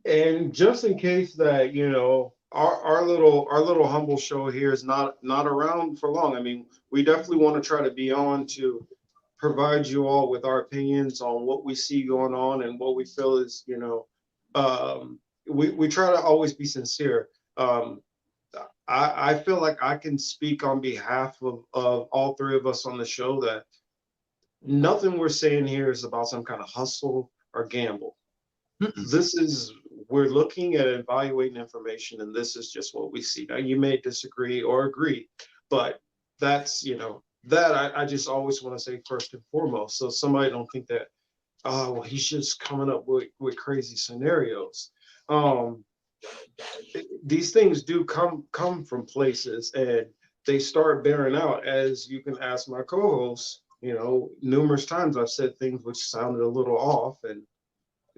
and just in case that our little humble show here is not around for long. I mean, we definitely want to try to be on to provide you all with our opinions on what we see going on and what we feel is, we try to always be sincere. I feel like I can speak on behalf of all three of us on the show that nothing we're saying here is about some kind of hustle or gamble. This is, we're looking at evaluating information, and this is just what we see. Now, you may disagree or agree, but that's, that I just always want to say first and foremost. So somebody don't think that, oh, well, he's just coming up with crazy scenarios. These things do come from places, and they start bearing out, as you can ask my co-host. Numerous times I've said things which sounded a little off, and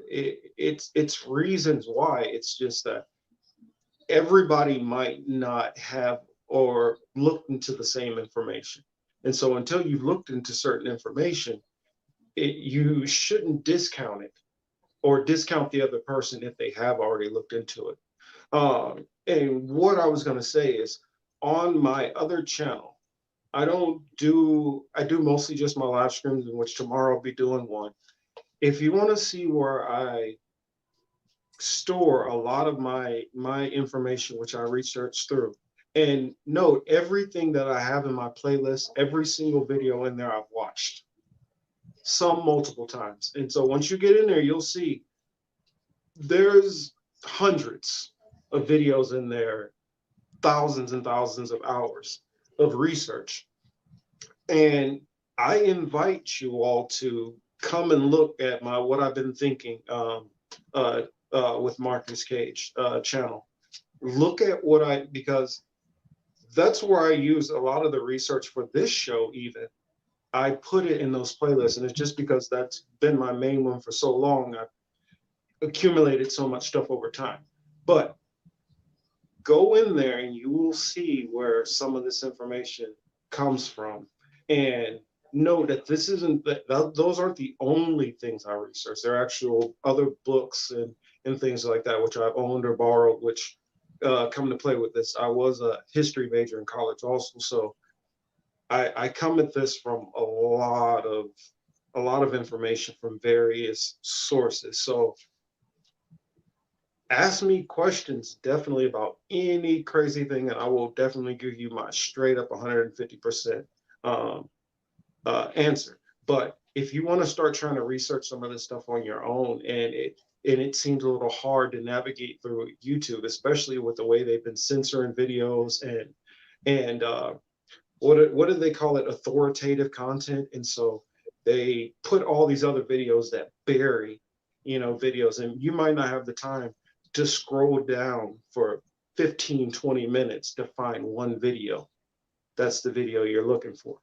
it's reasons why. It's just that everybody might not have or looked into the same information, and so until you've looked into certain information, you shouldn't discount it or discount the other person if they have already looked into it. And what I was going to say is, on my other channel, I do mostly just my live streams, in which tomorrow I'll be doing one. If you want to see where I store a lot of my information, which I research through, and note everything that I have in my playlist, every single video in there I've watched, some multiple times. And so once you get in there, you'll see there's hundreds of videos in there, thousands and thousands of hours of research. And I invite you all to come and look at my What I've Been Thinking with Marcus Cage channel. Look at because that's where I use a lot of the research for this show. Even I put it in those playlists, and it's just because that's been my main one for so long. I've accumulated so much stuff over time. But go in there and you will see where some of this information comes from. And know that this isn't those aren't the only things I research. There are actual other books and things like that which I've owned or borrowed, which come to play with this. I was a history major in college also, so I come at this from a lot of information from various sources. So ask me questions definitely about any crazy thing, and I will definitely give you my straight up 150% um, answer. But if you want to start trying to research some of this stuff on your own, and it seems a little hard to navigate through YouTube, especially with the way they've been censoring videos and what do they call it? Authoritative content. And so they put all these other videos that bury, videos, and you might not have the time to scroll down for 15, 20 minutes to find one video. That's the video you're looking for.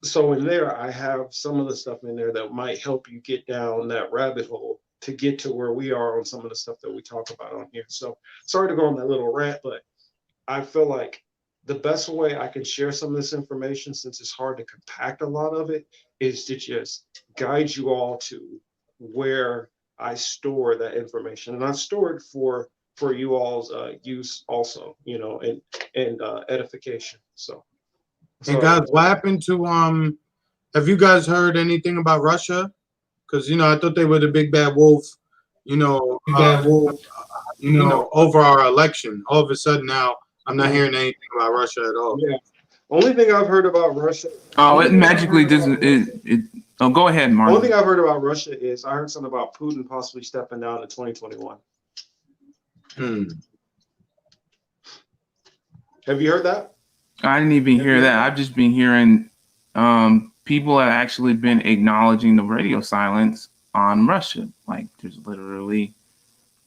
So in there, I have some of the stuff in there that might help you get down that rabbit hole to get to where we are on some of the stuff that we talk about on here. So sorry to go on that little rant, but I feel like the best way I can share some of this information, since it's hard to compact a lot of it, is to just guide you all to where I store that information. And I store it for you all's use also, and edification. So And guys, what happened to have you guys heard anything about Russia? Because I thought they were the big bad wolf, over our election. All of a sudden now I'm not hearing anything about Russia at all. Yeah. Only thing I've heard about Russia. Oh, it magically doesn't. It. Oh, go ahead, Mark. Only thing I've heard about Russia is I heard something about Putin possibly stepping down in 2021. Have you heard that? I didn't even hear that. I've just been hearing people have actually been acknowledging the radio silence on Russia. Like, there's literally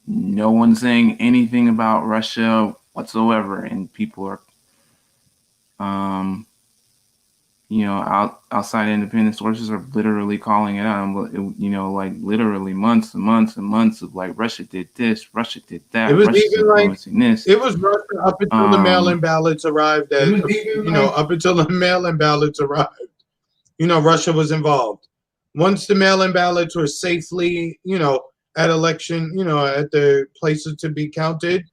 no one saying anything about Russia whatsoever, and people are, outside independent sources are literally calling it out. Like literally months and months and months of like Russia did this, Russia did that. It was Russia's even like this. It was Russia up until the mail-in ballots arrived. Up until the mail-in ballots arrived, Russia was involved. Once the mail-in ballots were safely, at election, at the places to be counted,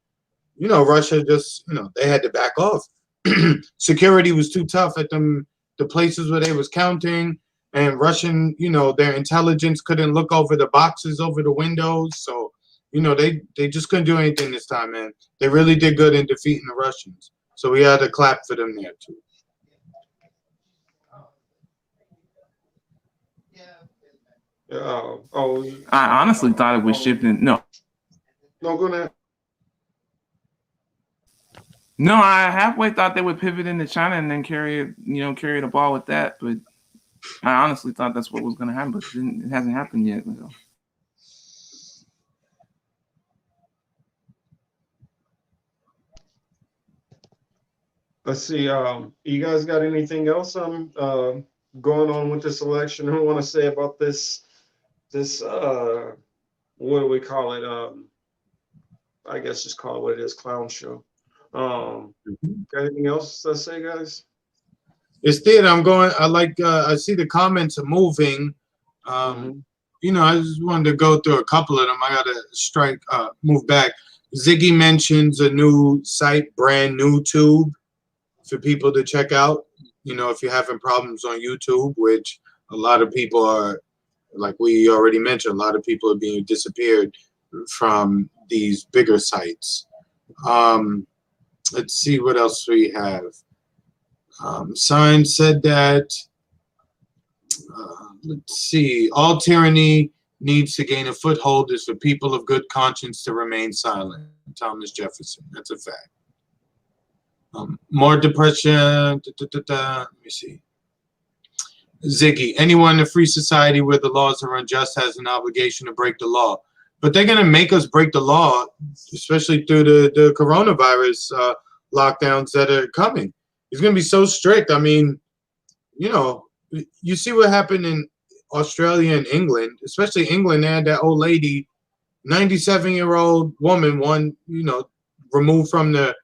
Russia just, they had to back off. Security was too tough at the places where they was counting, and Russian, their intelligence couldn't look over the boxes over the windows. So, they just couldn't do anything this time, man. They really did good in defeating the Russians. So we had to clap for them there too. I honestly thought it was shifting. No, go ahead. No, I halfway thought they would pivot into China and then carry the ball with that. But I honestly thought that's what was going to happen, but it hasn't happened yet. So. Let's see. You guys got anything else going on with this election? Who want to say about this? What do we call it? I guess just call it what it is, clown show. Got anything else to say, guys? It's theater. I see the comments are moving. I just wanted to go through a couple of them. I gotta move back. Ziggy mentions a new site, brand new tube, for people to check out. If you're having problems on YouTube, which a lot of people are, like we already mentioned, a lot of people are being disappeared from these bigger sites. Let's see what else we have. Sign said that, let's see, all tyranny needs to gain a foothold is for people of good conscience to remain silent. Thomas Jefferson, that's a fact. More depression, let me see. Ziggy, anyone in a free society where the laws are unjust has an obligation to break the law. But they're going to make us break the law, especially through the coronavirus lockdowns that are coming. It's going to be so strict. I mean, you see what happened in Australia and England, especially England. They had that old lady, 97-year-old woman, removed from the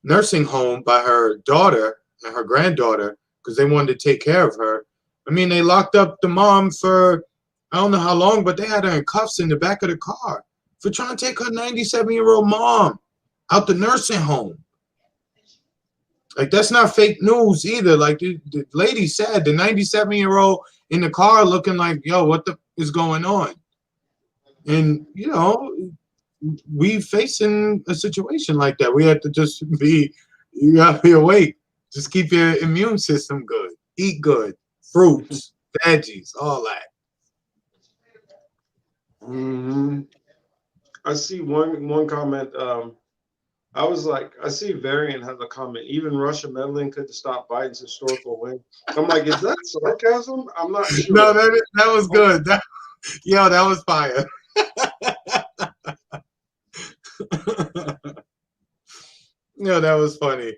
nursing home by her daughter and her granddaughter because they wanted to take care of her. I mean, they locked up the mom for I don't know how long, but they had her in cuffs in the back of the car for trying to take her 97-year-old mom out the nursing home. Like, that's not fake news either. Like the lady said, the 97-year-old in the car looking like, yo, what the is going on? And, we facing a situation like that. We have to just you gotta be awake. Just keep your immune system good. Eat good. Fruits, veggies, all that. Hmm. I see one comment. I was like, I see Variant has a comment. Even Russia meddling could stop Biden's historical win. I'm like, is that sarcasm? I'm not sure. No, that was good. That was fire. That was funny.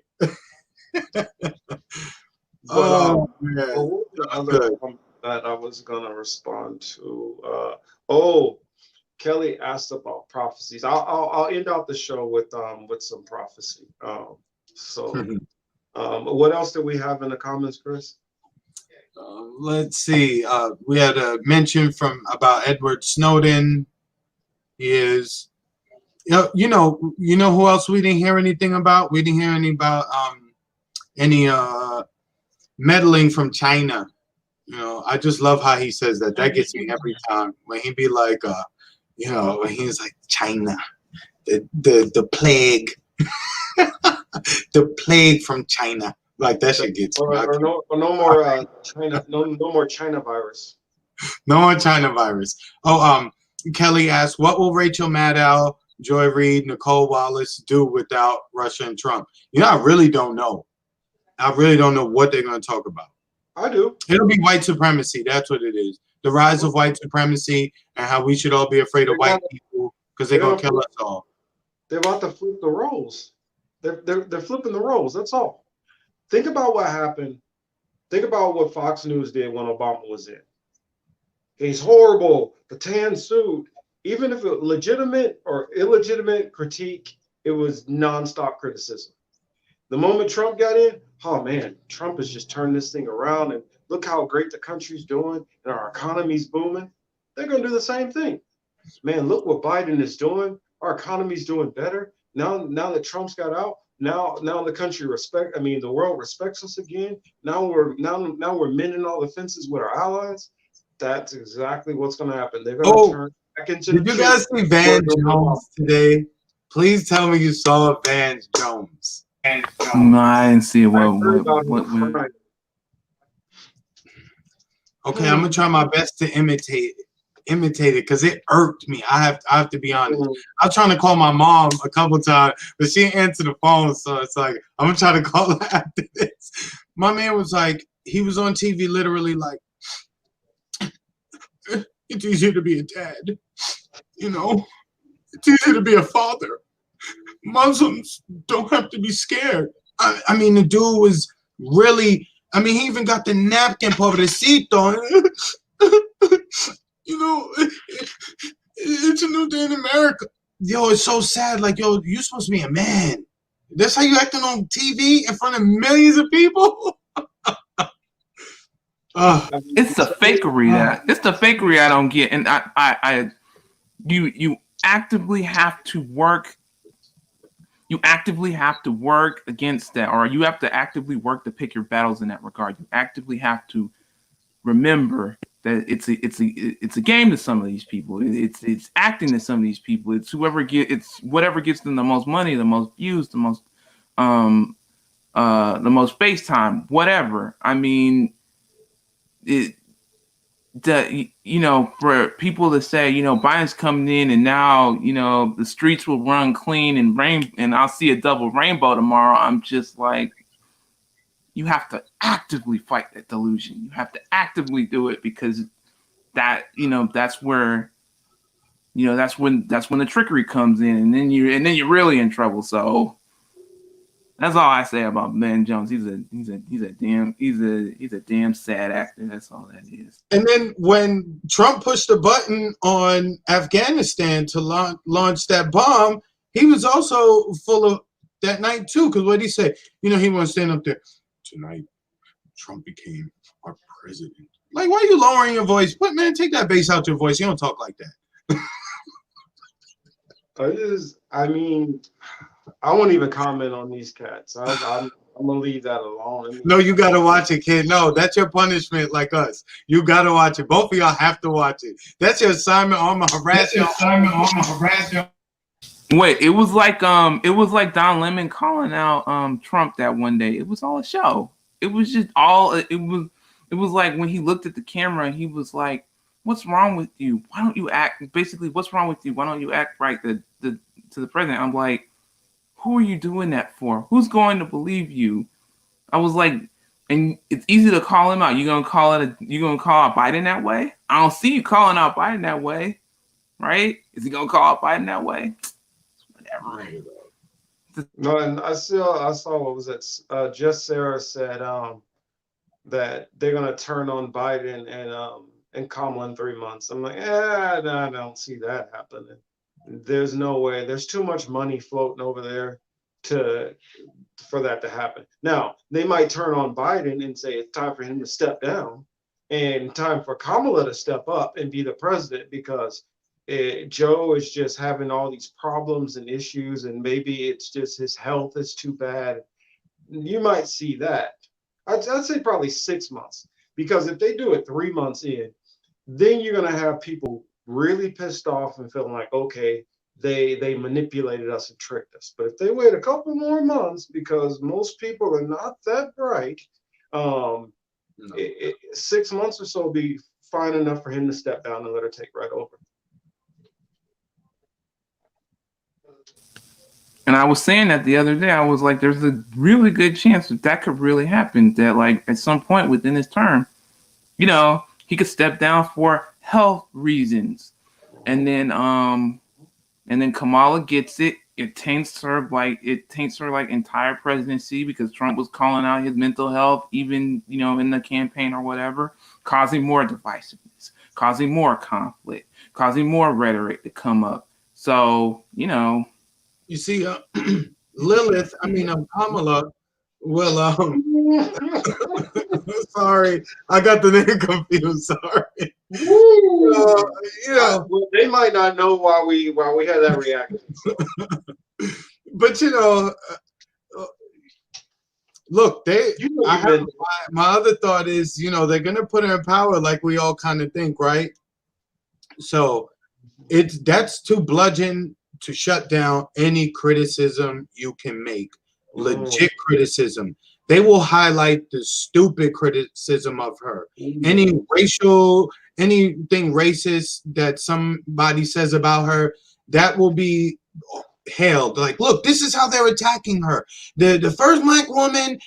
But man. what was the That was other good. comment that I was gonna respond to? Oh, Kelly asked about prophecies. I'll end out the show with some prophecy. So what else do we have in the comments, Chris? Let's see. We had a mention about Edward Snowden. He is, you know who else we didn't hear anything about? We didn't hear any meddling from China. I just love how he says that. That gets me every time when he be like, when he's like China, the plague, the plague from China. Like that shit gets me. Or no more China, no more China virus. No more China virus. Oh, Kelly asked, what will Rachel Maddow, Joy Reid, Nicole Wallace do without Russia and Trump? I really don't know. I really don't know what they're going to talk about. I do. It'll be white supremacy. That's what it is. The rise of white supremacy and how we should all be afraid of white people because they're going to kill us all. They're about to flip the roles. They're flipping the roles. That's all. Think about what happened. Think about what Fox News did when Obama was in. He's horrible. The tan suit. Even if it was legitimate or illegitimate critique, it was nonstop criticism. The moment Trump got in, oh man, Trump has just turned this thing around and look how great the country's doing and our economy's booming. They're going to do the same thing. Man, look what Biden is doing. Our economy's doing better. Now that Trump's got out, now the country the world respects us again. Now we're mending all the fences with our allies. That's exactly what's going to happen. They're going to turn back into Did you guys see Van Jones today? Please tell me you saw Van Jones. No, I didn't see it. What Okay, I'm gonna try my best to imitate it because it irked me. I have to be honest. I was trying to call my mom a couple times, but she didn't answer the phone. So it's like I'm gonna try to call her after this. My man was like, he was on TV, literally like, it's easier to be a dad, It's easier to be a father. Muslims don't have to be scared. I mean, the dude was really. I mean, he even got the napkin, pobrecito. It's a new day in America. Yo, it's so sad. Like, yo, you're supposed to be a man. That's how you acting on TV in front of millions of people. It's the fakery I don't get, and you actively have to work. You actively have to work against that, or you have to actively work to pick your battles in that regard. You actively have to remember that it's a game to some of these people. It's acting to some of these people. It's whatever gets them the most money, the most views, the most face time, whatever. I mean, for people to say, Biden's coming in and now, the streets will run clean and I'll see a double rainbow tomorrow. I'm just like, you have to actively fight that delusion. You have to actively do it because that's where, that's when the trickery comes in and then you're really in trouble. So that's all I say about Van Jones. He's a damn sad actor. That's all that is. And then when Trump pushed the button on Afghanistan to launch that bomb, he was also full of that night too. Because what did he say? He want to stand up there tonight. Trump became our president. Like, why are you lowering your voice? But man, take that bass out your voice. You don't talk like that. I won't even comment on these cats. I'm gonna leave that alone. No, you gotta watch it, kid. No, that's your punishment, like us. You gotta watch it. Both of y'all have to watch it. That's your assignment. I'm gonna harass you. Wait, it was like Don Lemon calling out Trump that one day. It was all a show. it was just all it was like when he looked at the camera, he was like, "What's wrong with you? Why don't you act?" Basically, what's wrong with you? Why don't you act right to the president? I'm like, who are you doing that for? Who's going to believe you? I was like, and it's easy to call him out. You gonna call out Biden that way? I don't see you calling out Biden that way, right? Is he gonna call out Biden that way? Whatever. No, and I saw what was it? Just Sarah said that they're gonna turn on Biden and Kamala in 3 months. I'm like, no, I don't see that happening. There's no way. There's too much money floating over there to for that to happen. Now, they might turn on Biden and say it's time for him to step down and time for Kamala to step up and be the president because Joe is just having all these problems and issues, and maybe it's just his health is too bad. You might see that. I'd say probably 6 months because if they do it 3 months in, then you're going to have people really pissed off and feeling like, okay, they manipulated us and tricked us. But if they wait a couple more months, because most people are not that bright, no. 6 months or so will be fine enough for him to step down and let her take right over. And I was saying that the other day. I was like, there's a really good chance that could really happen. That like at some point within his term, he could step down for health reasons, and then Kamala gets it. It taints her like entire presidency because Trump was calling out his mental health, even in the campaign or whatever, causing more divisiveness, causing more conflict, causing more rhetoric to come up. So You see, Lilith, Kamala. Well, sorry, I got the name confused. Sorry. Well, they might not know why we had that reaction. So. But look, my other thought is, they're gonna put her in power like we all kind of think, right? So that's too bludgeon to shut down any criticism you can make. Legit criticism. They will highlight the stupid criticism of her. Anything racist that somebody says about her, that will be hailed. Like, look, this is how they're attacking her. The first black woman,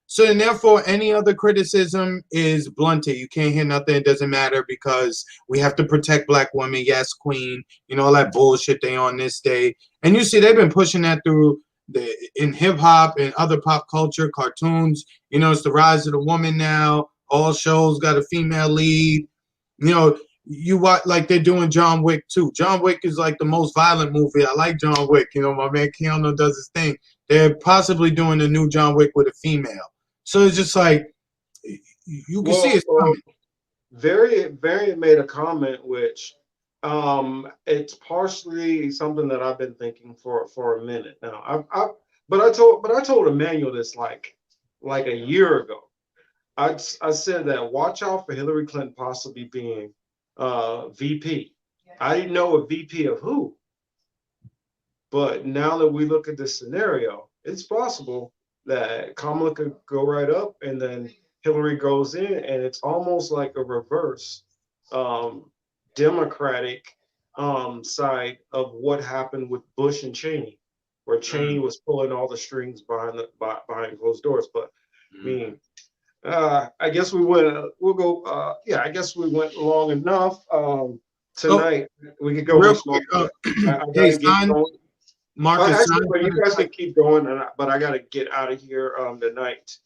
So and therefore, any other criticism is blunted. You can't hear nothing. It doesn't matter because we have to protect black women. Yes, queen. All that bullshit they on this day. And you see, they've been pushing that through in hip hop and other pop culture, cartoons. It's the rise of the woman now. All shows got a female lead. You watch like they're doing John Wick too. John Wick is like the most violent movie. I like John Wick. My man Keanu does his thing. They're possibly doing a new John Wick with a female. So it's just like you can see it's coming. Variant made a comment which it's partially something that I've been thinking for a minute now. I told Emmanuel this like a year ago. I said that watch out for Hillary Clinton possibly being VP. I didn't know a VP of who, but now that we look at this scenario, it's possible that Kamala could go right up and then Hillary goes in, and it's almost like a reverse Democratic side of what happened with Bush and Cheney, where Cheney was pulling all the strings behind closed doors. But I mean, I guess we went. We'll go. I guess we went long enough. Tonight we could go real quick. I gotta get going. Marcus, you guys can keep going, but I gotta get out of here tonight.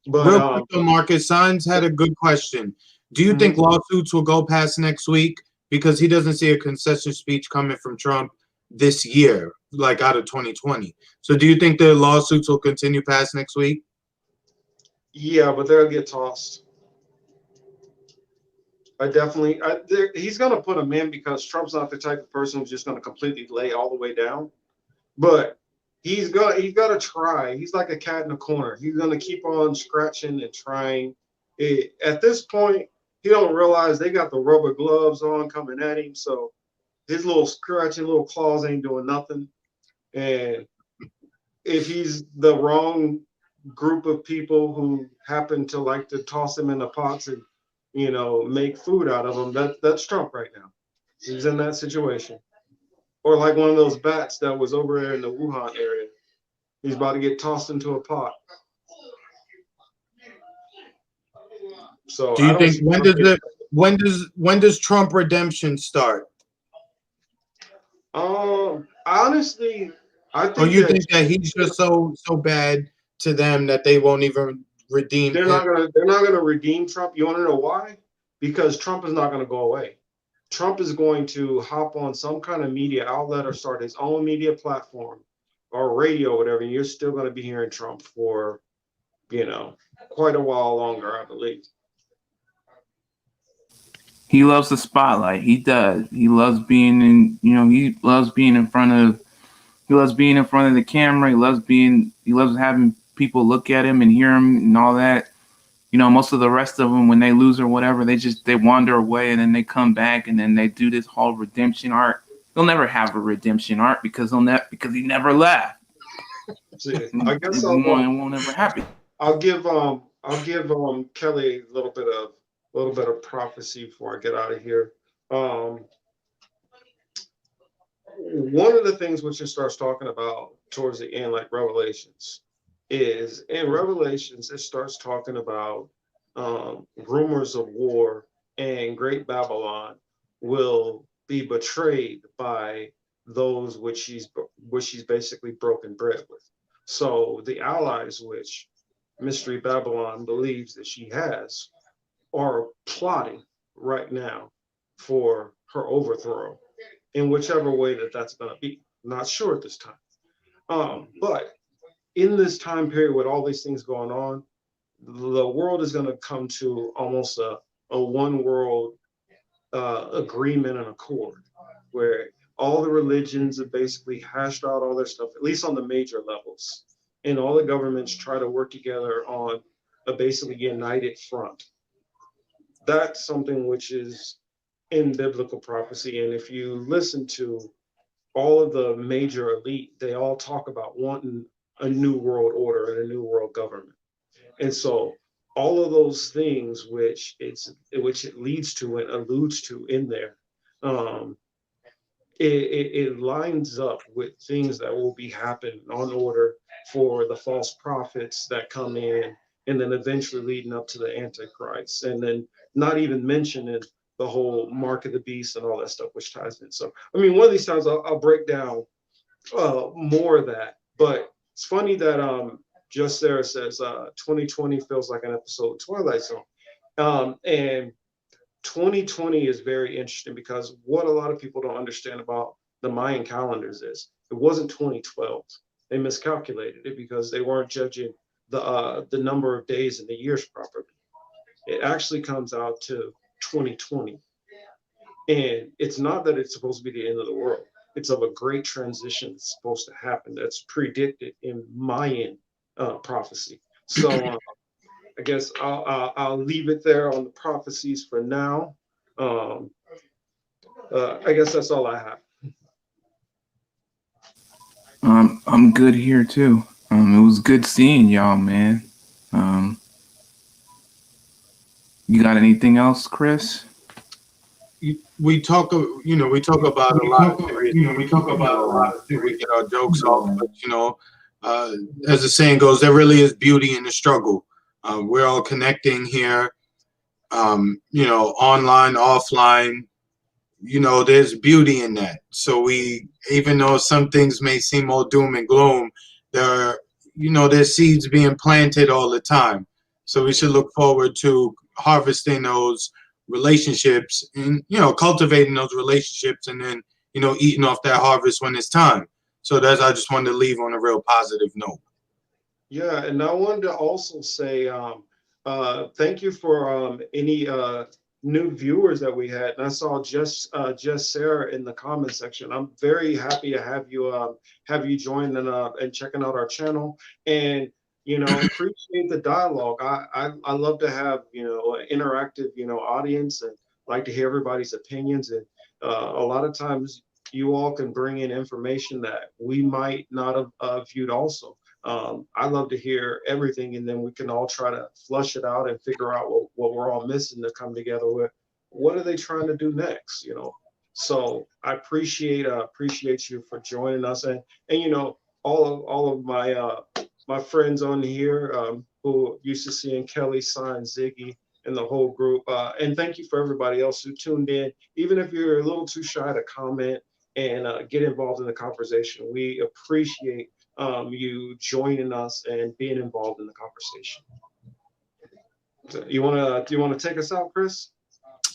But real quick, Marcus, Signs had a good question. Do you think lawsuits will go past next week because he doesn't see a concession speech coming from Trump this year, like out of 2020? So, do you think the lawsuits will continue past next week? Yeah, but they'll get tossed. He's going to put them in because Trump's not the type of person who's just going to completely lay all the way down. But he's got to try. He's like a cat in a corner. He's going to keep on scratching and trying. At this point, he don't realize they got the rubber gloves on coming at him. So his little scratching little claws ain't doing nothing. And if he's the wrong group of people who happen to like to toss them in the pots and, make food out of them. That's Trump right now. He's in that situation. Or like one of those bats that was over there in the Wuhan area. He's about to get tossed into a pot. So Do I you don't think see Trump getting. when does Trump redemption start? Honestly, I Or think you that think that he's just so bad to them that they won't even redeem they're him? not gonna redeem Trump. You want to know why? Because Trump is not gonna go away. Trump is going to hop on some kind of media outlet or start his own media platform or radio, or whatever. And you're still going to be hearing Trump for, quite a while longer, I believe. He loves the spotlight. He does. He loves being in. He loves being in front of. He loves being in front of the camera. He loves having people look at him and hear him and all that. Most of the rest of them, when they lose or whatever, they wander away and then they come back and then they do this whole redemption arc. He'll never have a redemption arc because he never left. See, I guess It won't ever happen. I'll give Kelly a little bit of prophecy before I get out of here. One of the things which it starts talking about towards the end, like Revelations, is in Revelations, it starts talking about rumors of war, and Great Babylon will be betrayed by those which she's basically broken bread with. So the allies which Mystery Babylon believes that she has are plotting right now for her overthrow in whichever way that's going to be. Not sure at this time. But in this time period with all these things going on, the world is going to come to almost a one world agreement and accord where all the religions have basically hashed out all their stuff, at least on the major levels. And all the governments try to work together on a basically united front. That's something which is in biblical prophecy. And if you listen to all of the major elite, they all talk about wanting a new world order and a new world government. And so all of those things which it leads to and alludes to in there, it lines up with things that will be happening on order for the false prophets that come in, and then eventually leading up to the Antichrist, and then not even mentioning the whole mark of the beast and all that stuff which ties in. So I mean, one of these times I'll break down more of that. But it's funny that Just Sarah says 2020 feels like an episode of Twilight Zone. And 2020 is very interesting because what a lot of people don't understand about the Mayan calendars is it wasn't 2012. They miscalculated it because they weren't judging the number of days in the years properly. It actually comes out to 2020. And it's not that it's supposed to be the end of the world. It's of a great transition that's supposed to happen that's predicted in Mayan prophecy. So I guess I'll leave it there on the prophecies for now. I guess that's all I have. I'm good here too. It was good seeing y'all, man. You got anything else, Chris? We talk about a lot of serious, we get our jokes off, but as the saying goes, there really is beauty in the struggle. We're all connecting here, online, offline. There's beauty in that. So even though some things may seem all doom and gloom, there's seeds being planted all the time. So we should look forward to harvesting those relationships and cultivating those relationships, and then eating off that harvest when it's time. So I just wanted to leave on a real positive note. Yeah, and I wanted to also say thank you for any new viewers that we had. And I saw just Sarah in the comment section. I'm very happy to have you join and checking out our channel. And appreciate the dialogue. I love to have an interactive audience, and like to hear everybody's opinions. And a lot of times you all can bring in information that we might not have viewed also. I love to hear everything, and then we can all try to flush it out and figure out what we're all missing to come together with. What are they trying to do next? So I appreciate you for joining us, and all of my friends on here, who used to seeing Kelly, Sign, Ziggy, and the whole group. And thank you for everybody else who tuned in. Even if you're a little too shy to comment and get involved in the conversation, we appreciate you joining us and being involved in the conversation. So do you want to take us out, Chris?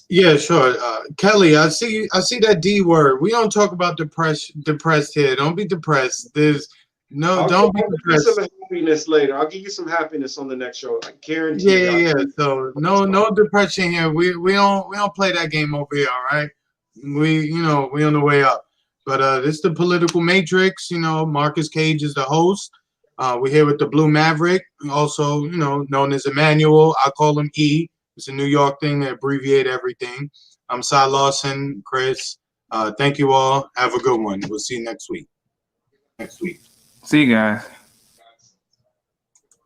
Yeah, sure. Kelly, I see that D word. We don't talk about depressed here. Don't be depressed. Don't be I'll give you depressed. some happiness later. I'll give you some happiness on the next show. I guarantee Yeah, you. yeah. So no depression here. We don't play that game over here, all right? We on the way up. But this is the Political Matrix, Marcus Cage is the host. We're here with the Blue Maverick, also, known as Emmanuel. I call him E. It's a New York thing. They abbreviate everything. I'm Cy Lawson, Chris. Thank you all. Have a good one. We'll see you next week. See you guys.